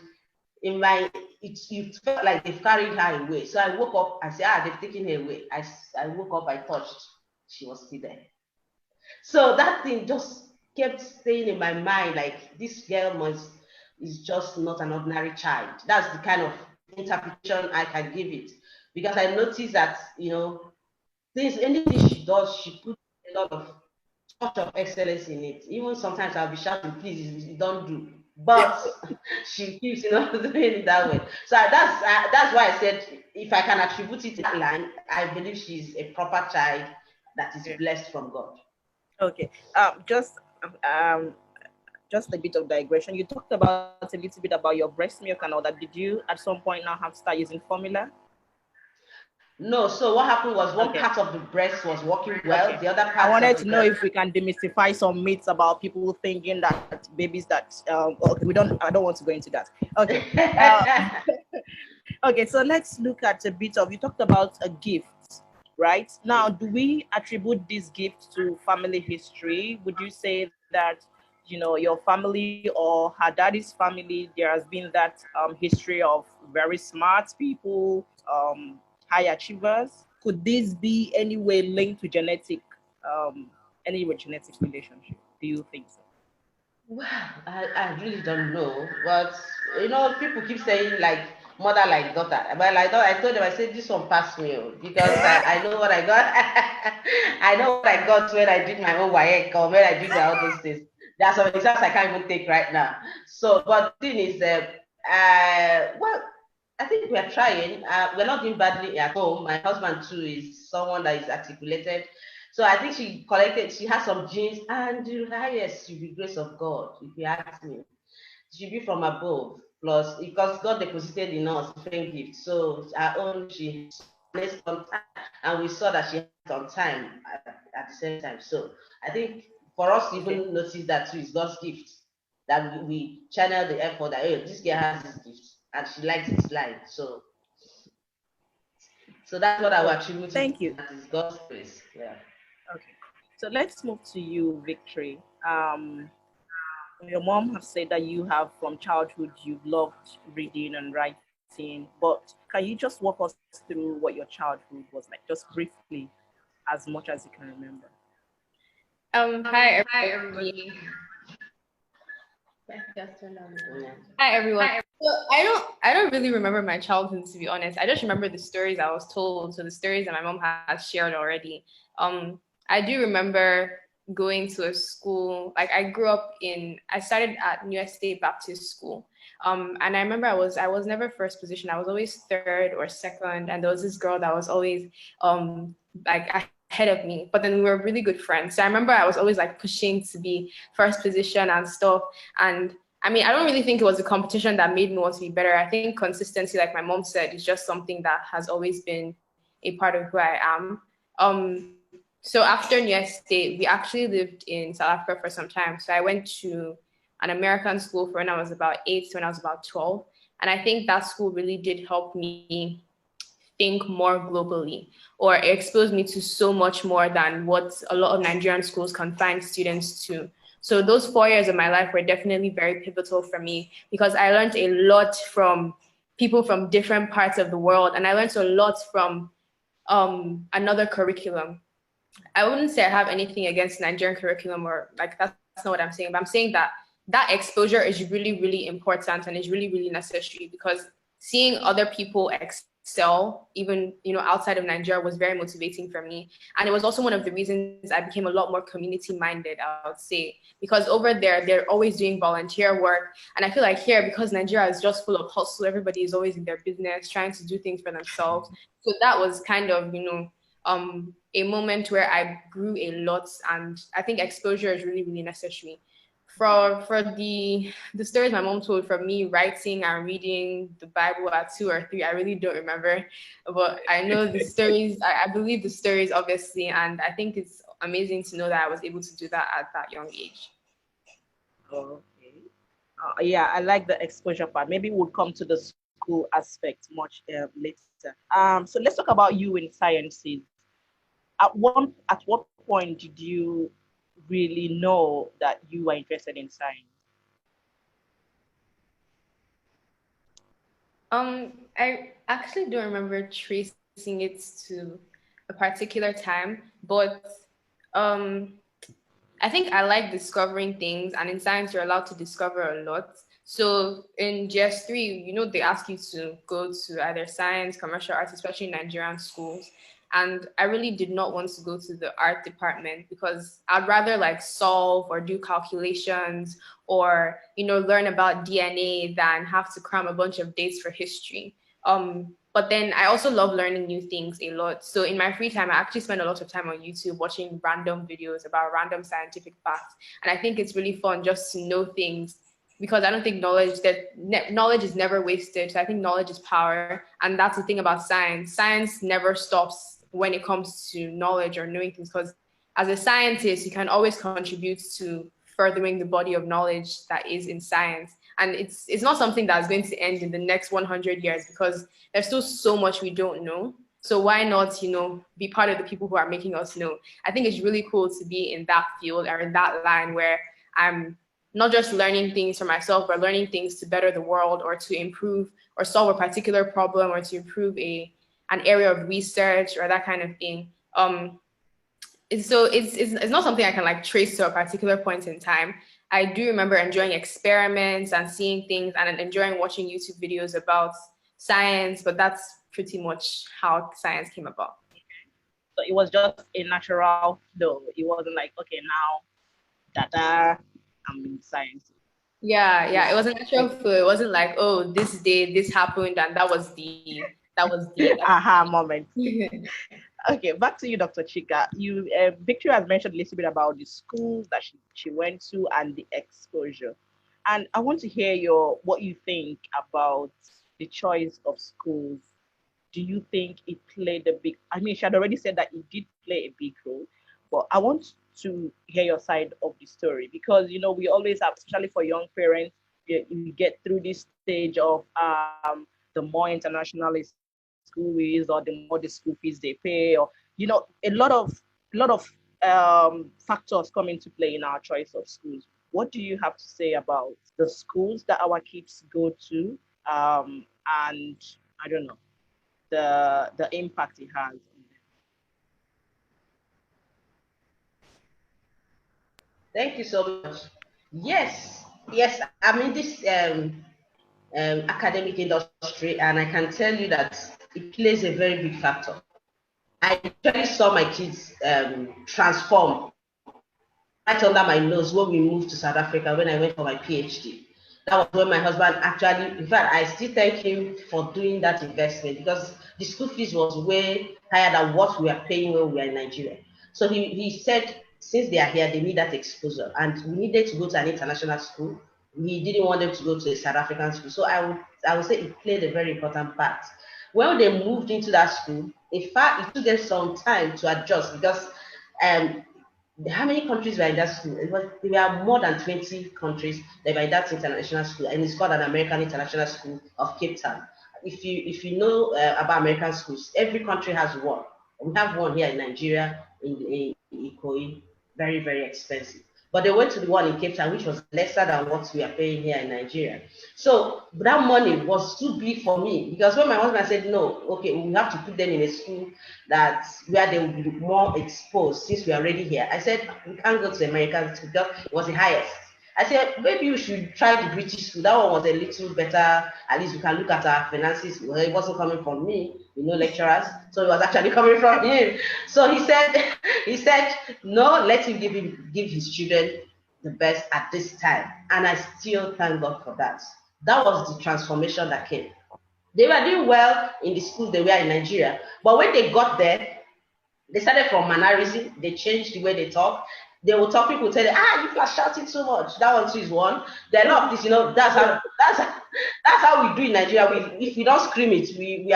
it felt like they've carried her away. So I woke up, I said, they've taken her away. I woke up, I touched, she was still there. So that thing just kept staying in my mind, like this girl is just not an ordinary child. That's the kind of interpretation I can give it. Because I noticed that, anything she does, she puts a lot of of excellence in it. Even sometimes I'll be shouting, please, you don't do. But she keeps, doing it that way. So that's why I said, if I can attribute it to that line, I believe she's a proper child that is blessed from God. Okay. Just a bit of digression. You talked about a little bit about your breast milk and all that. Did you at some point now have to start using formula? No, so what happened was one part of the breast was working well. The other part. I wanted to know if we can demystify some myths about people thinking that babies that okay, I don't want to go into that. Okay. Okay, so let's look at a bit of, you talked about a gift, right? Now, do we attribute this gift to family history? Would you say that, you know, your family or her daddy's family, there has been that history of very smart people, high achievers? Could this be any way linked to any genetic relationship? Do you think so? Well, I really don't know, but people keep saying like mother like daughter. But like I told them, I said this one passed me because I know what I got. I know what I got when I did my own WAEC or when I did all those things. There are some exams I can't even take right now. So, but the thing is, well, I think we are trying. We're not doing badly at home. My husband too is someone that is articulated. So I think she has some genes, and the highest should be grace of God, if you ask me. It should be from above. Plus, because God deposited in us different gifts. So our own, she has on time, and we saw that she had on time at the same time. So I think for us to even notice that too is God's gift. That we channel the effort that, hey, this girl has this gift and she likes this line. So that's what I would attribute it Thank to. you. That is God's grace. Yeah. Okay. So let's move to you, Victory. Your mom has said that you have from childhood you've loved reading and writing, but can you just walk us through what your childhood was like, just briefly, as much as you can remember? Hi everybody. Hi everyone. So I don't really remember my childhood, to be honest. I just remember the stories I was told, so the stories that my mom has shared already. I do remember going to a school, like I started at New York State Baptist School. And I remember I was never first position. I was always third or second. And there was this girl that was always like ahead of me, but then we were really good friends. So I remember I was always like pushing to be first position and stuff. And I mean, I don't really think it was a competition that made me want to be better. I think consistency, like my mom said, is just something that has always been a part of who I am. So after New York State, we actually lived in South Africa for some time. So I went to an American school for when I was about 8 to when I was about 12. And I think that school really did help me think more globally, or it exposed me to so much more than what a lot of Nigerian schools confine students to. So those 4 years of my life were definitely very pivotal for me because I learned a lot from people from different parts of the world. And I learned a lot from another curriculum. I wouldn't say I have anything against Nigerian curriculum or like that's not what I'm saying, but I'm saying that that exposure is really, really important and is really, really necessary because seeing other people excel, even outside of Nigeria, was very motivating for me. And it was also one of the reasons I became a lot more community minded, I would say, because over there, they're always doing volunteer work. And I feel like here, because Nigeria is just full of hustle, everybody is always in their business, trying to do things for themselves. So that was kind of, a moment where I grew a lot, and I think exposure is really, really necessary. For the stories my mom told, from me writing and reading the Bible at 2 or 3, I really don't remember, but I know the stories. I believe the stories, obviously, and I think it's amazing to know that I was able to do that at that young age. Okay. Yeah, I like the exposure part. Maybe we'll come to the school aspect much later. So let's talk about you in sciences. At what point did you really know that you were interested in science? I actually don't remember tracing it to a particular time, but I think I like discovering things, and in science you're allowed to discover a lot. So in GS3, they ask you to go to either science, commercial arts, especially in Nigerian schools. And I really did not want to go to the art department because I'd rather like solve or do calculations or, learn about DNA than have to cram a bunch of dates for history. But then I also love learning new things a lot. So in my free time, I actually spend a lot of time on YouTube watching random videos about random scientific facts. And I think it's really fun just to know things because I don't think knowledge is never wasted. So I think knowledge is power. And that's the thing about science. Science never stops when it comes to knowledge or knowing things, because as a scientist, you can always contribute to furthering the body of knowledge that is in science. And it's not something that's going to end in the next 100 years because there's still so much we don't know. So why not, be part of the people who are making us know? I think it's really cool to be in that field or in that line where I'm not just learning things for myself, but learning things to better the world or to improve or solve a particular problem or to improve an area of research or that kind of thing. It's not something I can like trace to a particular point in time. I do remember enjoying experiments and seeing things and enjoying watching YouTube videos about science, but that's pretty much how science came about. So it was just a natural flow. It wasn't like, okay, now I'm in science. Yeah, it was a natural flow. It wasn't like, oh, this day this happened and that was the aha moment. Okay, back to you, Dr. Chika. Victory has mentioned a little bit about the schools that she went to and the exposure. And I want to hear what you think about the choice of schools. Do you think it played she had already said that it did play a big role, but I want to hear your side of the story because, we always have, especially for young parents, you get through this stage of the more international school is or the more the school fees they pay, or a lot of factors come into play in our choice of schools. What do you have to say about the schools that our kids go to, and I don't know, the impact it has on them? Thank you so much. Yes, I'm in this academic industry, and I can tell you that it plays a very big factor. I actually saw my kids transform right under my nose when we moved to South Africa when I went for my PhD. That was when my husband actually, in fact, I still thank him for doing that investment because the school fees was way higher than what we are paying when we are in Nigeria. So he said, since they are here, they need that exposure. And we needed to go to an international school. We didn't want them to go to a South African school. So I would say it played a very important part. When they moved into that school, in fact, it took them some time to adjust because how many countries were in that school? There were more than 20 countries that were in that international school, and it's called an American International School of Cape Town. If you know about American schools, every country has one. We have one here in Nigeria, in Ikoyi, very, very expensive. But they went to the one in Cape Town, which was lesser than what we are paying here in Nigeria. So that money was too big for me because when my husband said, no, okay, we have to put them in a school where they will be more exposed since we are already here. I said, we can't go to American because it was the highest. I said, maybe we should try the British school. That one was a little better. At least we can look at our finances. Well, it wasn't coming from me, lecturers. So it was actually coming from him. So he said, no, let him give his children the best at this time. And I still thank God for that. That was the transformation that came. They were doing well in the schools they were in Nigeria. But when they got there, they started from mannerism. They changed the way they talk. They will talk, people will tell them, you are shouting so much. That one too is one. There are a lot of this, that's how we do in Nigeria. If we don't scream it, we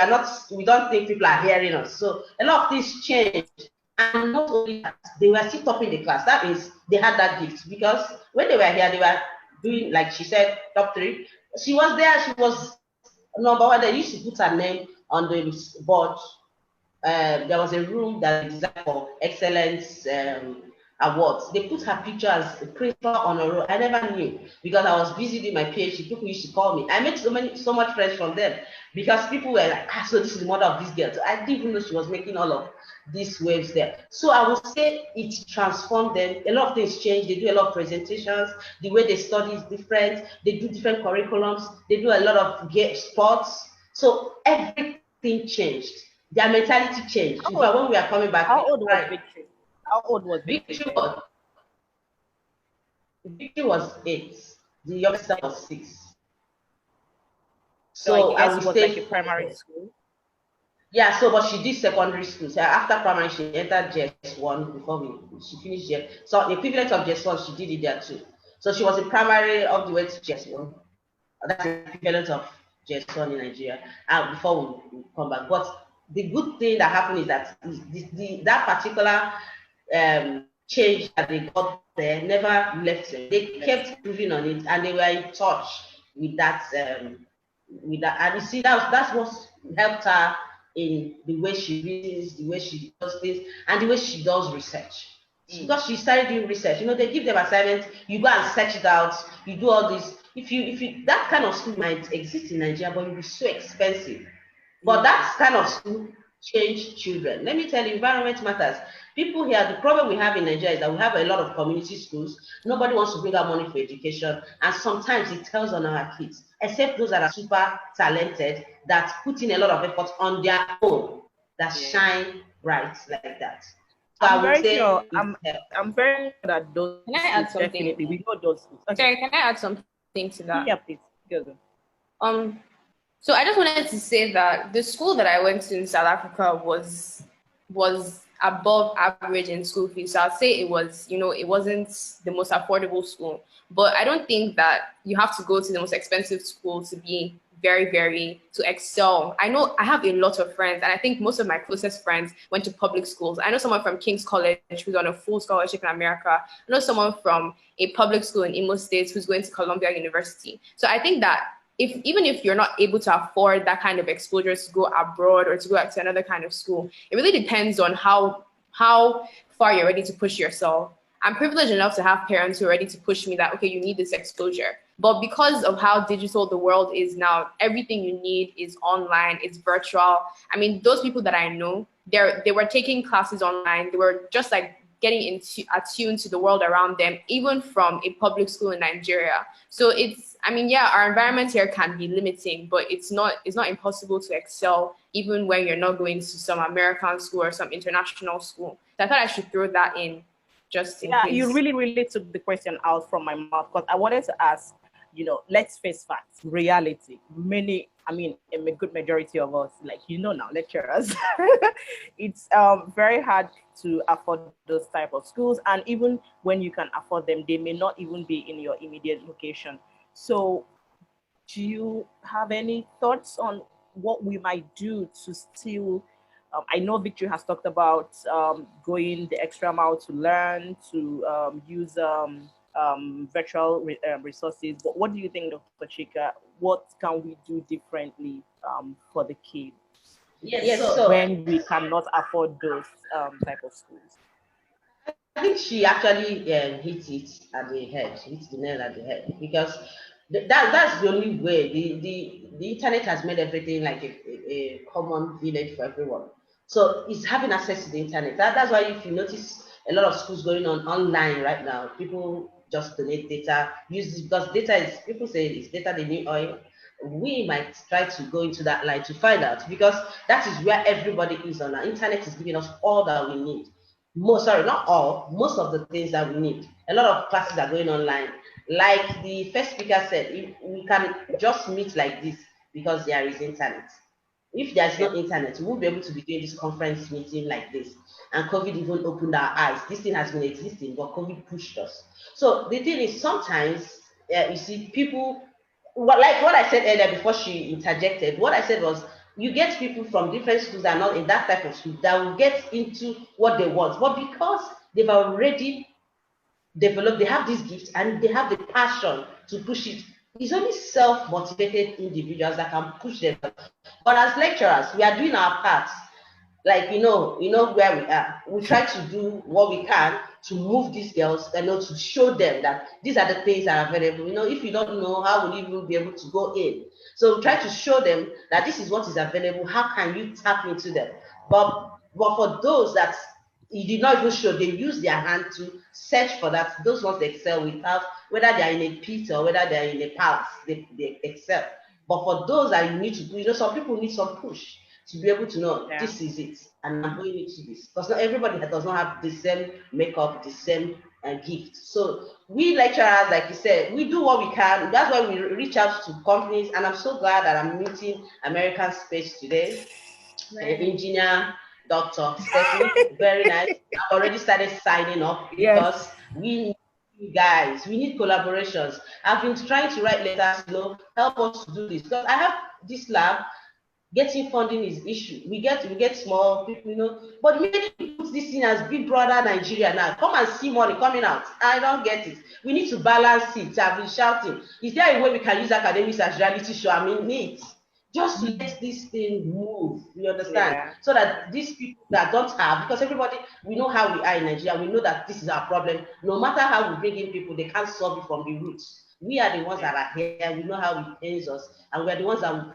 don't think people are hearing us. So a lot of things changed. And not only that, they were still topping the class. That means they had that gift because when they were here, they were doing, like she said, top 3. She was there, she was number 1. They used to put her name on the board. There was a room that is designed for excellence awards. They put her picture as a principal on a row. I never knew because I was busy doing my PhD. People used to call me. I made so much friends from them because people were like, so this is the mother of this girl. So I didn't even know she was making all of these waves there. So I would say it transformed them. A lot of things changed. They do a lot of presentations. The way they study is different. They do different curriculums. They do a lot of sports. So everything changed. Their mentality changed. In fact, when we are coming back, how old was Victory? How old was Victory? Victory was 8. The youngster was 6. So I guess it was like a primary school. Yeah, but she did secondary school. So after primary, she entered JS1 before she finished JS. So the equivalent of JS1, she did it there too. So she was in primary all the way to JS1. That's the equivalent of JS1 in Nigeria. Before we come back, but the good thing that happened is that that particular change that they got there never left them. They kept moving on it, and they were in touch with that. And you see, that's what helped her in the way she reads, the way she does things, and the way she does research. Because she started doing research, you know, they give them assignments, you go and search it out, you do all this. If you that kind of school might exist in Nigeria, but it will be so expensive. But that kind of school change children. Let me tell you, environment matters. People here, the problem we have in Nigeria is that we have a lot of community schools. Nobody wants to bring out money for education. And sometimes it tells on our kids, except those that are super talented, that put in a lot of effort on their own, that shine bright like that. So I'm very sure. I'm very sure that those. Can I add something? Definitely, we know those. Okay. Sorry, can I add something to that? Yeah, please. Go. So I just wanted to say that the school that I went to in South Africa was above average in school fees. So I'd say it was, you know, it wasn't the most affordable school. But I don't think that you have to go to the most expensive school to be to excel. I know I have a lot of friends, and I think most of my closest friends went to public schools. I know someone from King's College who's on a full scholarship in America. I know someone from a public school in Imo State who's going to Columbia University. So I think that even if you're not able to afford that kind of exposure to go abroad or to go to another kind of school, it really depends on how far you're ready to push yourself. I'm privileged enough to have parents who are ready to push me that, okay, you need this exposure. But because of how digital the world is now, everything you need is online, it's virtual. I mean, those people that I know, they were taking classes online. They were just like getting attuned to the world around them, even from a public school in Nigeria. So our environment here can be limiting, but it's not impossible to excel, even when you're not going to some American school or some international school. So I thought I should throw that in. Just in case. You really took the question out from my mouth, because I wanted to ask, you know, let's face facts, reality. A good majority of us, like, you know, now lecturers, it's very hard to afford those type of schools. And even when you can afford them, they may not even be in your immediate location. So do you have any thoughts on what we might do to still, I know Victory has talked about going the extra mile to learn, to use virtual resources, but what do you think, Dr. Chika? What can we do differently for the kids? Yes, so when we cannot afford those type of schools? I think she actually hit it at the head, hit the nail at the head, because that's the only way. The internet has made everything like a common village for everyone. So it's having access to the internet. That's why if you notice a lot of schools going on online right now, people just donate data, use this, because data is, people say it's data the new oil. We might try to go into that line to find out, because that is where everybody is on. Our internet is giving us all that we need. Most of the things that we need. A lot of classes are going online. Like the first speaker said, we can just meet like this because there is internet. If there's no internet, we won't be able to be doing this conference meeting like this. And COVID even opened our eyes. This thing has been existing, but COVID pushed us. So the thing is, sometimes you see people, like what I said earlier before she interjected, what I said was, you get people from different schools that are not in that type of school that will get into what they want. But because they've already developed, they have this gift and they have the passion to push it. It's only self-motivated individuals that can push them. But as lecturers, we are doing our part. Like, you know where we are. We try to do what we can to move these girls, to show them that these are the things that are available. If you don't know, how will you even be able to go in? So we try to show them that this is what is available. How can you tap into them? But for those that you did not even show, they use their hand to search for that. Those ones they excel without, whether they are in a pit or whether they are in a palace, they excel. But for those that you need to do, some people need some push to be able to know this is it, and I'm going into this. Because not everybody does not have the same makeup, the same gift. So we lecturers, like you said, we do what we can. That's why we reach out to companies, and I'm so glad that I'm meeting American Space today. Right. Engineer, Dr. Stephanie, very nice. I've already started signing up because we need you guys. We need collaborations. I've been trying to write letters, help us to do this. Because I have this lab. Getting funding is issue. We get small people, but maybe put this in as Big Brother Nigeria now. Come and see money coming out. I don't get it. We need to balance it. I've been shouting. Is there a way we can use academics as reality show? I mean, neat. Just let this thing move, you understand? Yeah. So that these people that don't have, because everybody, we know how we are in Nigeria, we know that this is our problem. No matter how we bring in people, they can't solve it from the roots. We are the ones that are here, we know how it pains us, and we're the ones that will.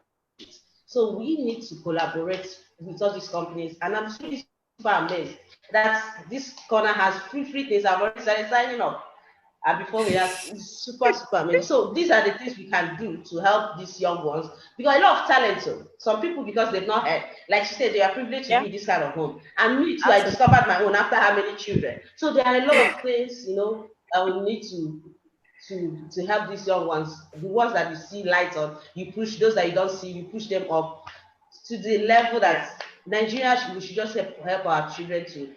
So we need to collaborate with all these companies, and I'm really super amazed that this corner has free things. I've already started signing up. And before we ask, it's super amazing. So these are the things we can do to help these young ones, because a lot of talent. So some people, because they've not had, like she said, they are privileged to be in this kind of home. And me too, I discovered my own after how many children. So there are a lot of things, that we need to help these young ones. The ones that you see light on, you push. Those that you don't see, you push them up to the level that Nigeria, we should just help our children to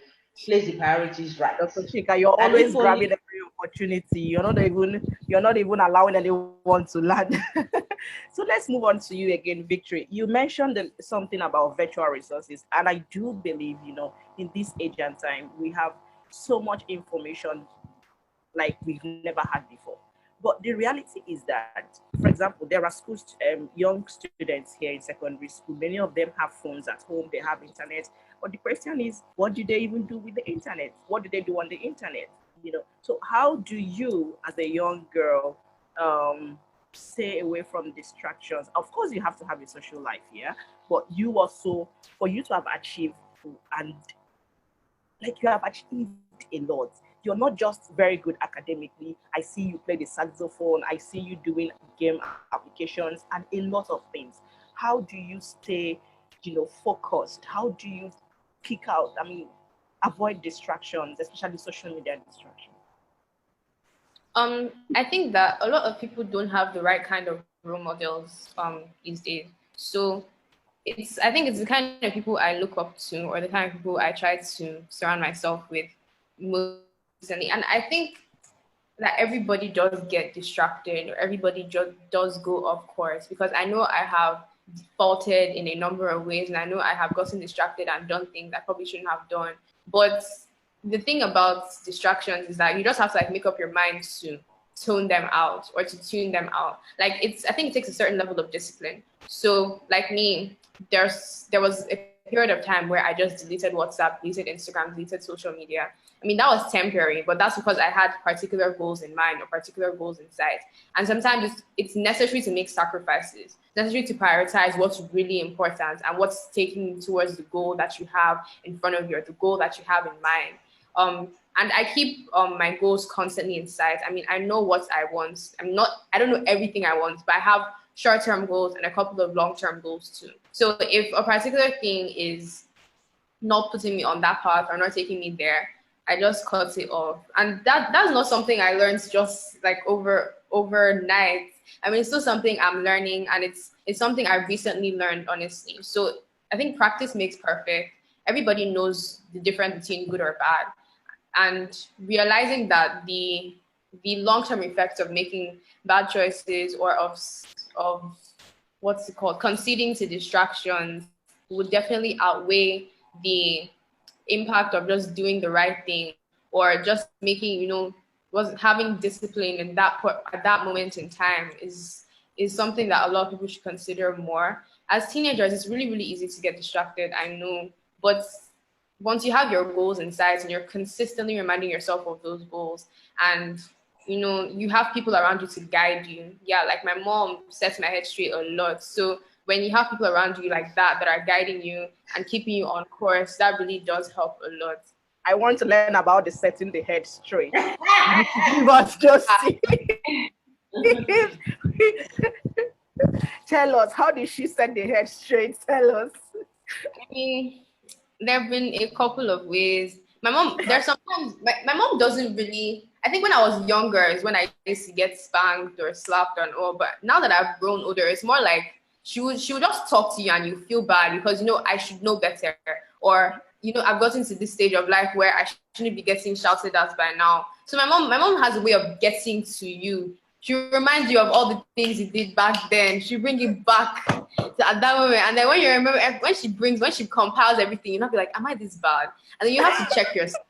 place the priorities right. Dr. Chika, you're And always if only- grabbing every opportunity. You're not even allowing anyone to learn. So let's move on to you again, Victory. You mentioned something about virtual resources, and I do believe, in this age and time, we have so much information like we've never had before. But the reality is that, for example, there are schools, young students here in secondary school. Many of them have phones at home, they have internet. But the question is, what do they even do with the internet? What do they do on the internet? So how do you, as a young girl, stay away from distractions? Of course, you have to have a social life, yeah. But you also, for you to have achieved, and like you have achieved a lot. You're not just very good academically. I see you play the saxophone. I see you doing game applications and a lot of things. How do you stay, focused? How do you kick out? Avoid distractions, especially social media distractions. I think that a lot of people don't have the right kind of role models these days. So I think it's the kind of people I look up to, or the kind of people I try to surround myself with most recently. And I think that everybody does get distracted, or everybody just does go off course, because I know I have defaulted in a number of ways, and I know I have gotten distracted and done things I probably shouldn't have done. But the thing about distractions is that you just have to make up your mind to tone them out or to tune them out. I think it takes a certain level of discipline. So like me, there was a period of time where I just deleted WhatsApp, deleted Instagram, deleted social media. That was temporary, but that's because I had particular goals in mind or particular goals in sight. And sometimes it's necessary to make sacrifices, necessary to prioritize what's really important and what's taking you towards the goal that you have in front of you, or the goal that you have in mind. And I keep my goals constantly in sight. I know what I want. I don't know everything I want, but I have short-term goals and a couple of long-term goals too. So if a particular thing is not putting me on that path or not taking me there, I just cut it off. And that's not something I learned just overnight. It's still something I'm learning, and it's something I recently learned, honestly. So I think practice makes perfect. Everybody knows the difference between good or bad. And realizing that the long-term effects of making bad choices, or of what's it called, conceding to distractions, would definitely outweigh the impact of just doing the right thing, or just making, having discipline in at that moment in time is something that a lot of people should consider more. As teenagers, it's really, really easy to get distracted, I know, but once you have your goals in sight and you're consistently reminding yourself of those goals, and you have people around you to guide you. Yeah, like my mom sets my head straight a lot. So when you have people around you like that are guiding you and keeping you on course, that really does help a lot. I want to learn about the setting the head straight. Give us just tell us, how did she set the head straight? Tell us. There have been a couple of ways. My mom, there's sometimes my mom doesn't really. I think when I was younger is when I used to get spanked or slapped and all. But now that I've grown older, it's more like she would just talk to you and you feel bad because I should know better, or I've gotten to this stage of life where I shouldn't be getting shouted at by now. So my mom has a way of getting to you. She reminds you of all the things you did back then. She bring it back at that moment. And then when you remember, when she compiles everything, you'll not be like, am I this bad? And then you have to check yourself.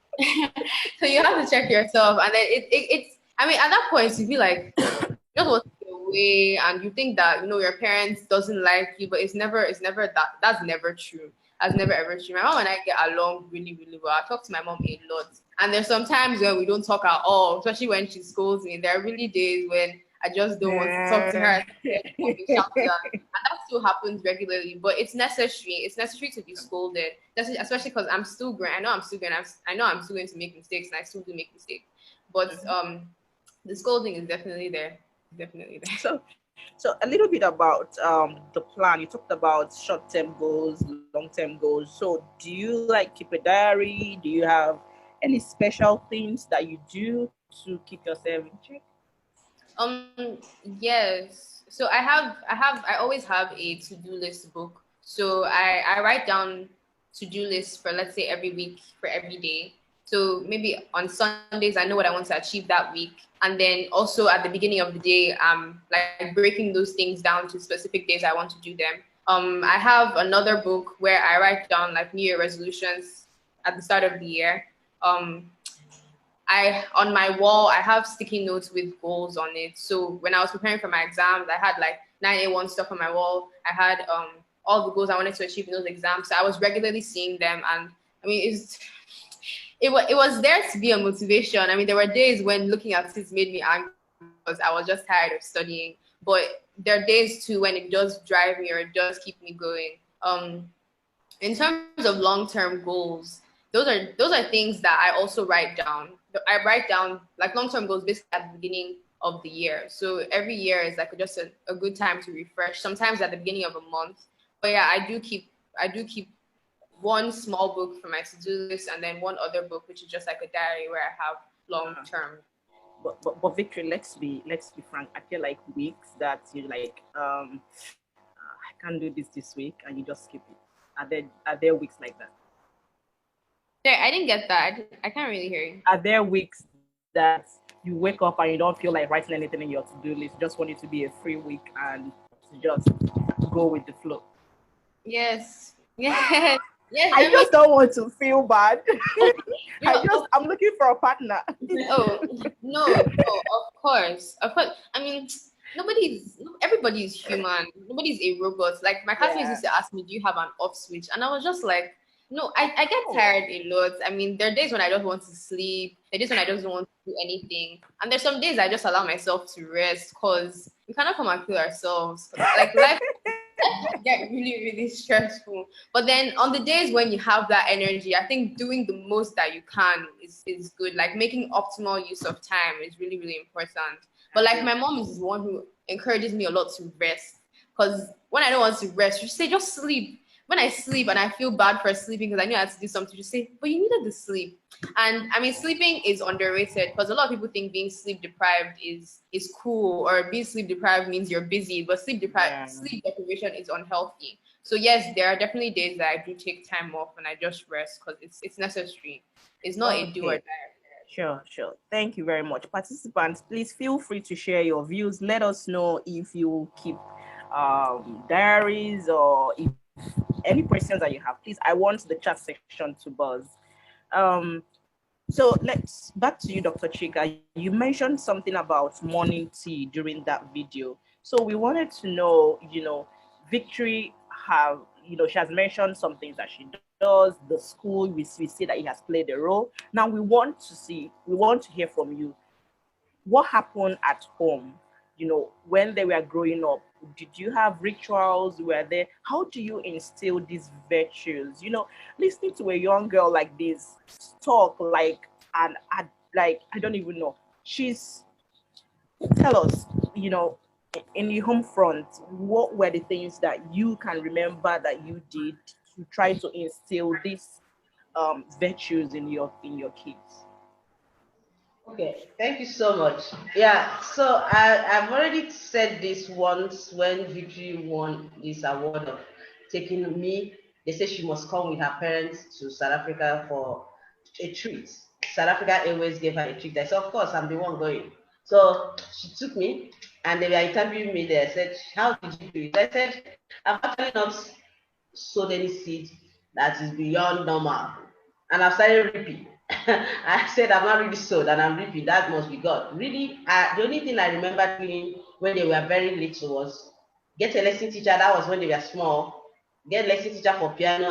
So you have to check yourself. And then it's, at that point, you'd be like, just want to away and you think that, you know, your parents doesn't like you, but it's never that. That's never true. That's never ever true. My mom and I get along really, really well. I talk to my mom a lot. And there's some times when we don't talk at all, especially when she scolds me. There are really days when I just don't want to talk to her. And that still happens regularly, but it's necessary. It's necessary to be scolded, especially because I'm still growing. I know I'm still going. I know I'm still going to make mistakes, and I still do make mistakes. But the scolding is definitely there. Definitely there. So a little bit about the plan. You talked about short-term goals, long-term goals. So do you like keep a diary? Do you have any special things that you do to keep yourself in check? Yes. So I always have a to-do list book. So I write down to-do lists for, let's say, every week, for every day. So maybe on Sundays, I know what I want to achieve that week. And then also at the beginning of the day, I'm like breaking those things down to specific days I want to do them. I have another book where I write down like New Year resolutions at the start of the year. On my wall, I have sticky notes with goals on it. So when I was preparing for my exams, I had like 9A1 stuff on my wall. I had all the goals I wanted to achieve in those exams. So I was regularly seeing them. And I mean, it was there to be a motivation. I mean, there were days when looking at it made me angry because I was just tired of studying. But there are days too when it does drive me or it does keep me going. In terms of long-term goals, those are things that I also write down. I write down like long-term goals basically at the beginning of the year. So every year is like just a good time to refresh. Sometimes at the beginning of a month. But yeah, I do keep one small book for my to-do list and then one other book which is just like a diary where I have long-term. But Victory, let's be frank. I feel like weeks that you like I can't do this week and you just skip it. Are there weeks like that? There, I didn't get that. I can't really hear you. Are there weeks that you wake up and you don't feel like writing anything in your to-do list? You just want it to be a free week and just go with the flow? Yes. Yes. Yes. I just don't want to feel bad. I'm looking for a partner. Oh no, of course. I mean, everybody is human. Nobody's a robot. Like my classmates used to ask me, "Do you have an off switch?" And I was just like, no, I get tired a lot. I mean, there are days when I just want to sleep. There are days when I just don't want to do anything. And there's some days I just allow myself to rest because we cannot come and kill ourselves. Like life can get really, really stressful. But then on the days when you have that energy, I think doing the most that you can is good. Like making optimal use of time is really, really important. But like my mom is the one who encourages me a lot to rest. Because when I don't want to rest, she say, just sleep. When I sleep and I feel bad for sleeping because I knew I had to do something, to say, but you needed the sleep. And I mean, sleeping is underrated because a lot of people think being sleep deprived is cool, or being sleep deprived means you're busy, but sleep deprivation is unhealthy. So yes, there are definitely days that I do take time off and I just rest because it's necessary. It's not a do or die. Sure. Thank you very much. Participants, please feel free to share your views. Let us know if you keep diaries or if any questions that you have. Please, I want the chat section to buzz. So let's back to you, Dr. Chika. You mentioned something about morning tea during that video. So we wanted to know, Victory she has mentioned some things that she does, the school, we see that it has played a role. Now we want to hear from you. What happened at home? When they were growing up, did you have rituals? Were there? How do you instill these virtues? Listening to a young girl like this talk like I don't even know. Tell us, in the home front, what were the things that you can remember that you did to try to instill these virtues in your kids? Okay, thank you so much. Yeah, so I've already said this once when Victory won this award of taking me. They said she must come with her parents to South Africa for a treat. South Africa Airways gave her a treat. I said, of course, I'm the one going. So she took me and they were interviewing me there. I said, how did you do it? I said, I've actually not sowed any seed that is beyond normal. And I've started reaping. I said, I'm not really sold and I'm reaping. That must be God. Really, the only thing I remember doing when they were very little was get a lesson teacher. That was when they were small. Get a lesson teacher for piano,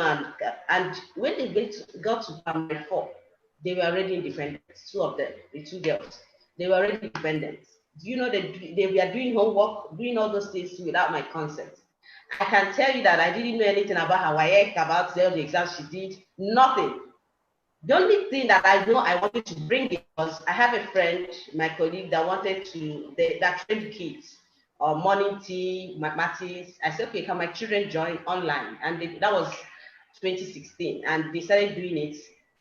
and when they got to primary 4, they were already independent. Two of them, the two girls, they were already independent. Do you know they were doing homework, doing all those things without my consent? I can tell you that I didn't know anything about Hawaii, about all the exams she did, nothing. The only thing that I know I wanted to bring it was I have a friend, my colleague, that wanted to, that trained kids, morning tea, mathematics. I said, okay, can my children join online? And that was 2016, and they started doing it.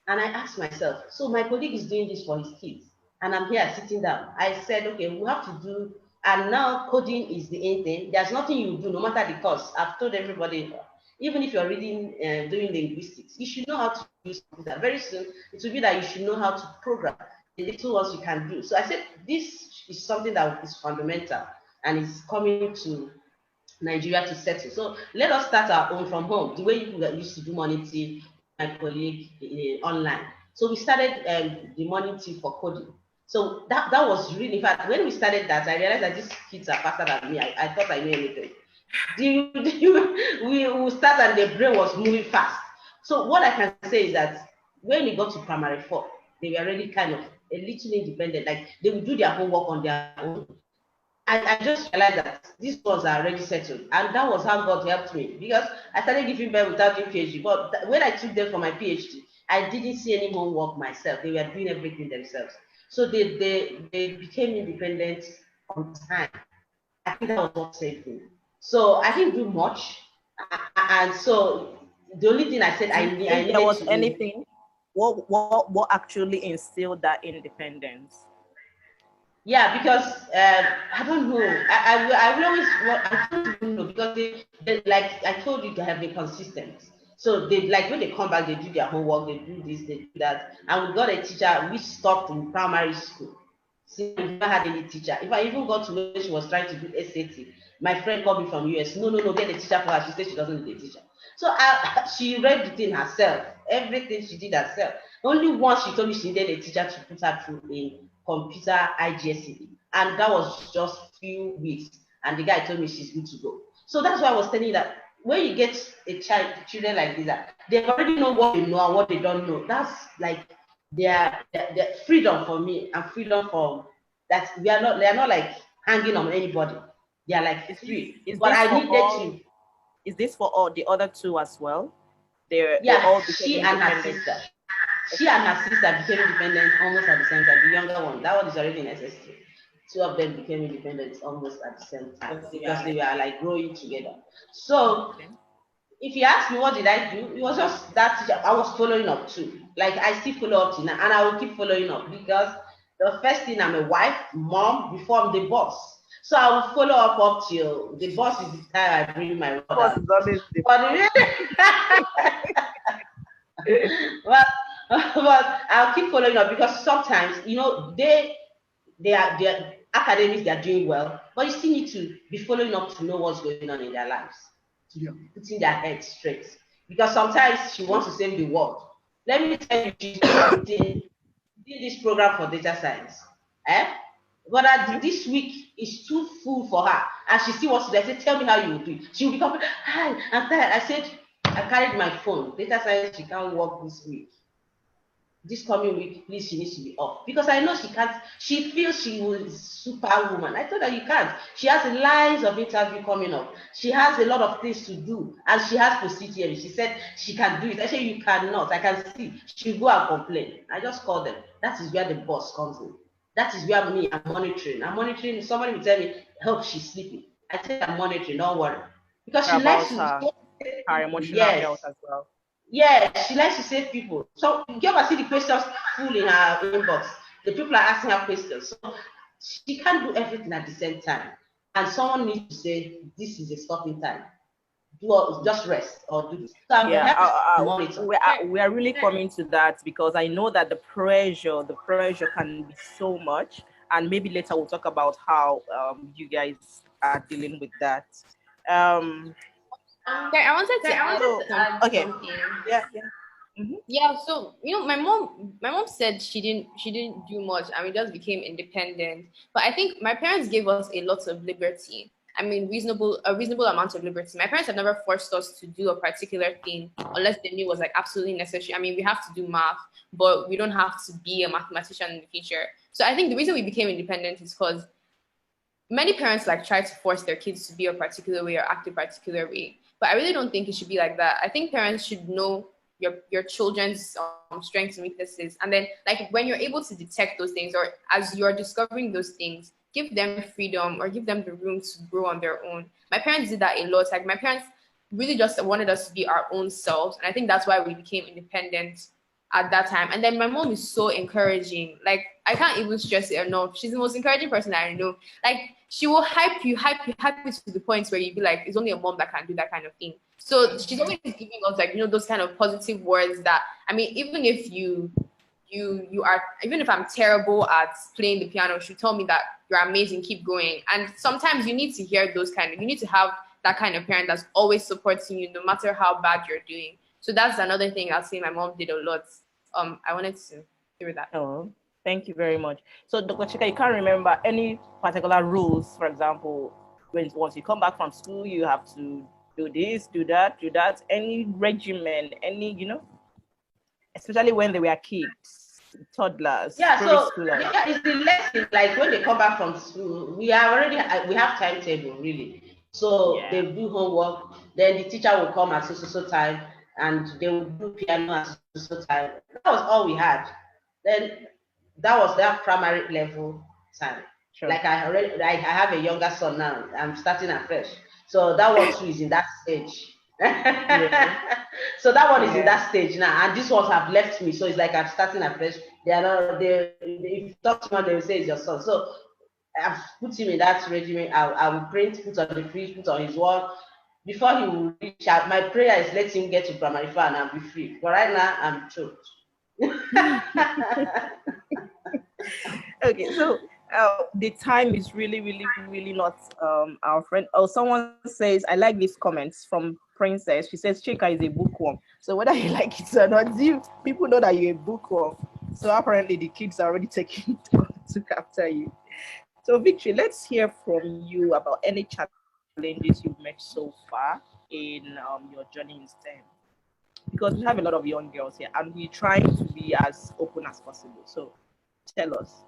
And I asked myself, so my colleague is doing this for his kids, and I'm here sitting down. I said, okay, we have to do, and now coding is the end thing. There's nothing you do, no matter the cost. I've told everybody, even if you're reading, doing linguistics, you should know how to use computer. Very soon, it will be that you should know how to program the little ones you can do. So I said, this is something that is fundamental and is coming to Nigeria to settle. So let us start our own from home, the way you used to do morning tea, my colleague, online. So we started the morning tea for coding. So that was really, in fact, when we started that, I realized that these kids are faster than me. I thought I knew anything. We start and the brain was moving fast. So what I can say is that when we got to primary 4, they were already kind of a little independent. Like they would do their homework on their own. I just realized that these ones are already settled, and that was how God helped me, because I started giving birth without doing PhD. But when I took them for my PhD, I didn't see any homework myself. They were doing everything themselves. So they became independent on time. I think that was what saved me. So I didn't do much, and so the only thing I said I needed there was to anything, what actually instilled that independence? Yeah, because I don't know. I will always, I don't even know, because they like I told you, they have been consistent. So they, like, when they come back, they do their homework, they do this, they do that. And we got a teacher which stopped in primary school. See, I never had any teacher. If I even got to where she was trying to do SAT, my friend called me from US. No, no, no, get a teacher for her. She said she doesn't need a teacher. So she read the thing herself. Everything she did herself. Only once she told me she needed a teacher to put her through in computer IGCSE, and that was just few weeks. And the guy told me she's good to go. So that's why I was telling you that when you get children like this, they already know what they know and what they don't know. That's like their freedom for me, and freedom for that. They are not like hanging on anybody. They are like free. But I needed to. Is this for all the other two as well? They Yeah, all she and her sister. She and her sister became independent almost at the same time. The younger one, that one is already in SS3. Two of them became independent almost at the same time because they were like growing together. So if you ask me what did I do, it was just that teacher. I was following up too. Like I still follow up to now, and I will keep following up, because the first thing, I'm a wife, mom, before I'm the boss. So I will follow up till the boss is the time I bring my mother. Well, but I'll keep following up, because sometimes, you know, their academics, they are doing well, but you still need to be following up to know what's going on in their lives, to putting their heads straight, because sometimes she wants to save the world. Let me tell you, she's doing this program for data science, but this week is too full for her, and she still wants to. I said, tell me how you will do it. She will become, hi, I'm tired. I said, I carried my phone. Data science, she can't work this week. This coming week, please, she needs to be off, because I know she can't. She feels she was superwoman. I told her, you can't. She has lines of interview coming up. She has a lot of things to do, and she has to sit here. She said she can do it. I said, you cannot. I can see. She'll go and complain. I just call them. That is where the boss comes in. That is where me, I'm monitoring. I'm monitoring. Somebody will tell me, help, she's sleeping. I say, I'm monitoring. Don't worry, because she likes to. Her emotional health as well. Yeah, she likes to save people. So you ever see the questions full in her inbox? The people are asking her questions. So she can't do everything at the same time. And someone needs to say, this is a stopping time. Just rest or do this. So we are really coming to that, because I know that the pressure can be so much. And maybe later we'll talk about how you guys are dealing with that. I wanted to add something. Okay. Yeah. Yeah, so my mom said she didn't do much and we just became independent. But I think my parents gave us a lot of liberty. I mean, a reasonable amount of liberty. My parents have never forced us to do a particular thing unless they knew it was like absolutely necessary. I mean, we have to do math, but we don't have to be a mathematician in the future. So I think the reason we became independent is because many parents like try to force their kids to be a particular way or act a particular way. But I really don't think it should be like that. I think parents should know your children's strengths and weaknesses, and then like when you're able to detect those things, or as you're discovering those things, give them freedom or give them the room to grow on their own. My parents did that a lot. Like my parents really just wanted us to be our own selves, and I think that's why we became independent at that time. And then my mom is so encouraging. Like I can't even stress it enough. She's the most encouraging person I know. Like she will hype you to the point where you'd be like, it's only a mom that can do that kind of thing. So she's always giving us like, those kind of positive words that, I mean, even if even if I'm terrible at playing the piano, she'll tell me that you're amazing, keep going. And sometimes you need to hear you need to have that kind of parent that's always supporting you no matter how bad you're doing. So that's another thing I'll say my mom did a lot. I wanted to hear that. Oh, thank you very much. So, Dr. Chika, you can't remember any particular rules, for example, once you come back from school, you have to do this, do that, any regimen, especially when they were kids, toddlers, schoolers. Yeah, it's the lesson, like when they come back from school, we have timetable, really. So they do homework, then the teacher will come at so time, and they will do piano at so time. That was all we had. Then that was that primary level time. Sure. Like I have a younger son now. I'm starting afresh. So that one too is in that stage. So that one is in that stage now, and these ones have left me. So it's like I'm starting afresh. If you talk to them, they will say it's your son. So I've put him in that regimen. I will print, put on the fridge, put on his wall. Before he will reach out, my prayer is let him get to primary 4 and I'll be free. But right now, I'm choked. Okay, so the time is really, really, really not our friend. Oh, someone says, I like these comments from Princess. She says, Chika is a bookworm. So whether you like it or not, people know that you're a bookworm. So apparently the kids are already taking to after you. So Victory, let's hear from you about any challenges you've met so far in your journey in STEM. Because we have a lot of young girls here and we're trying to be as open as possible. So tell us.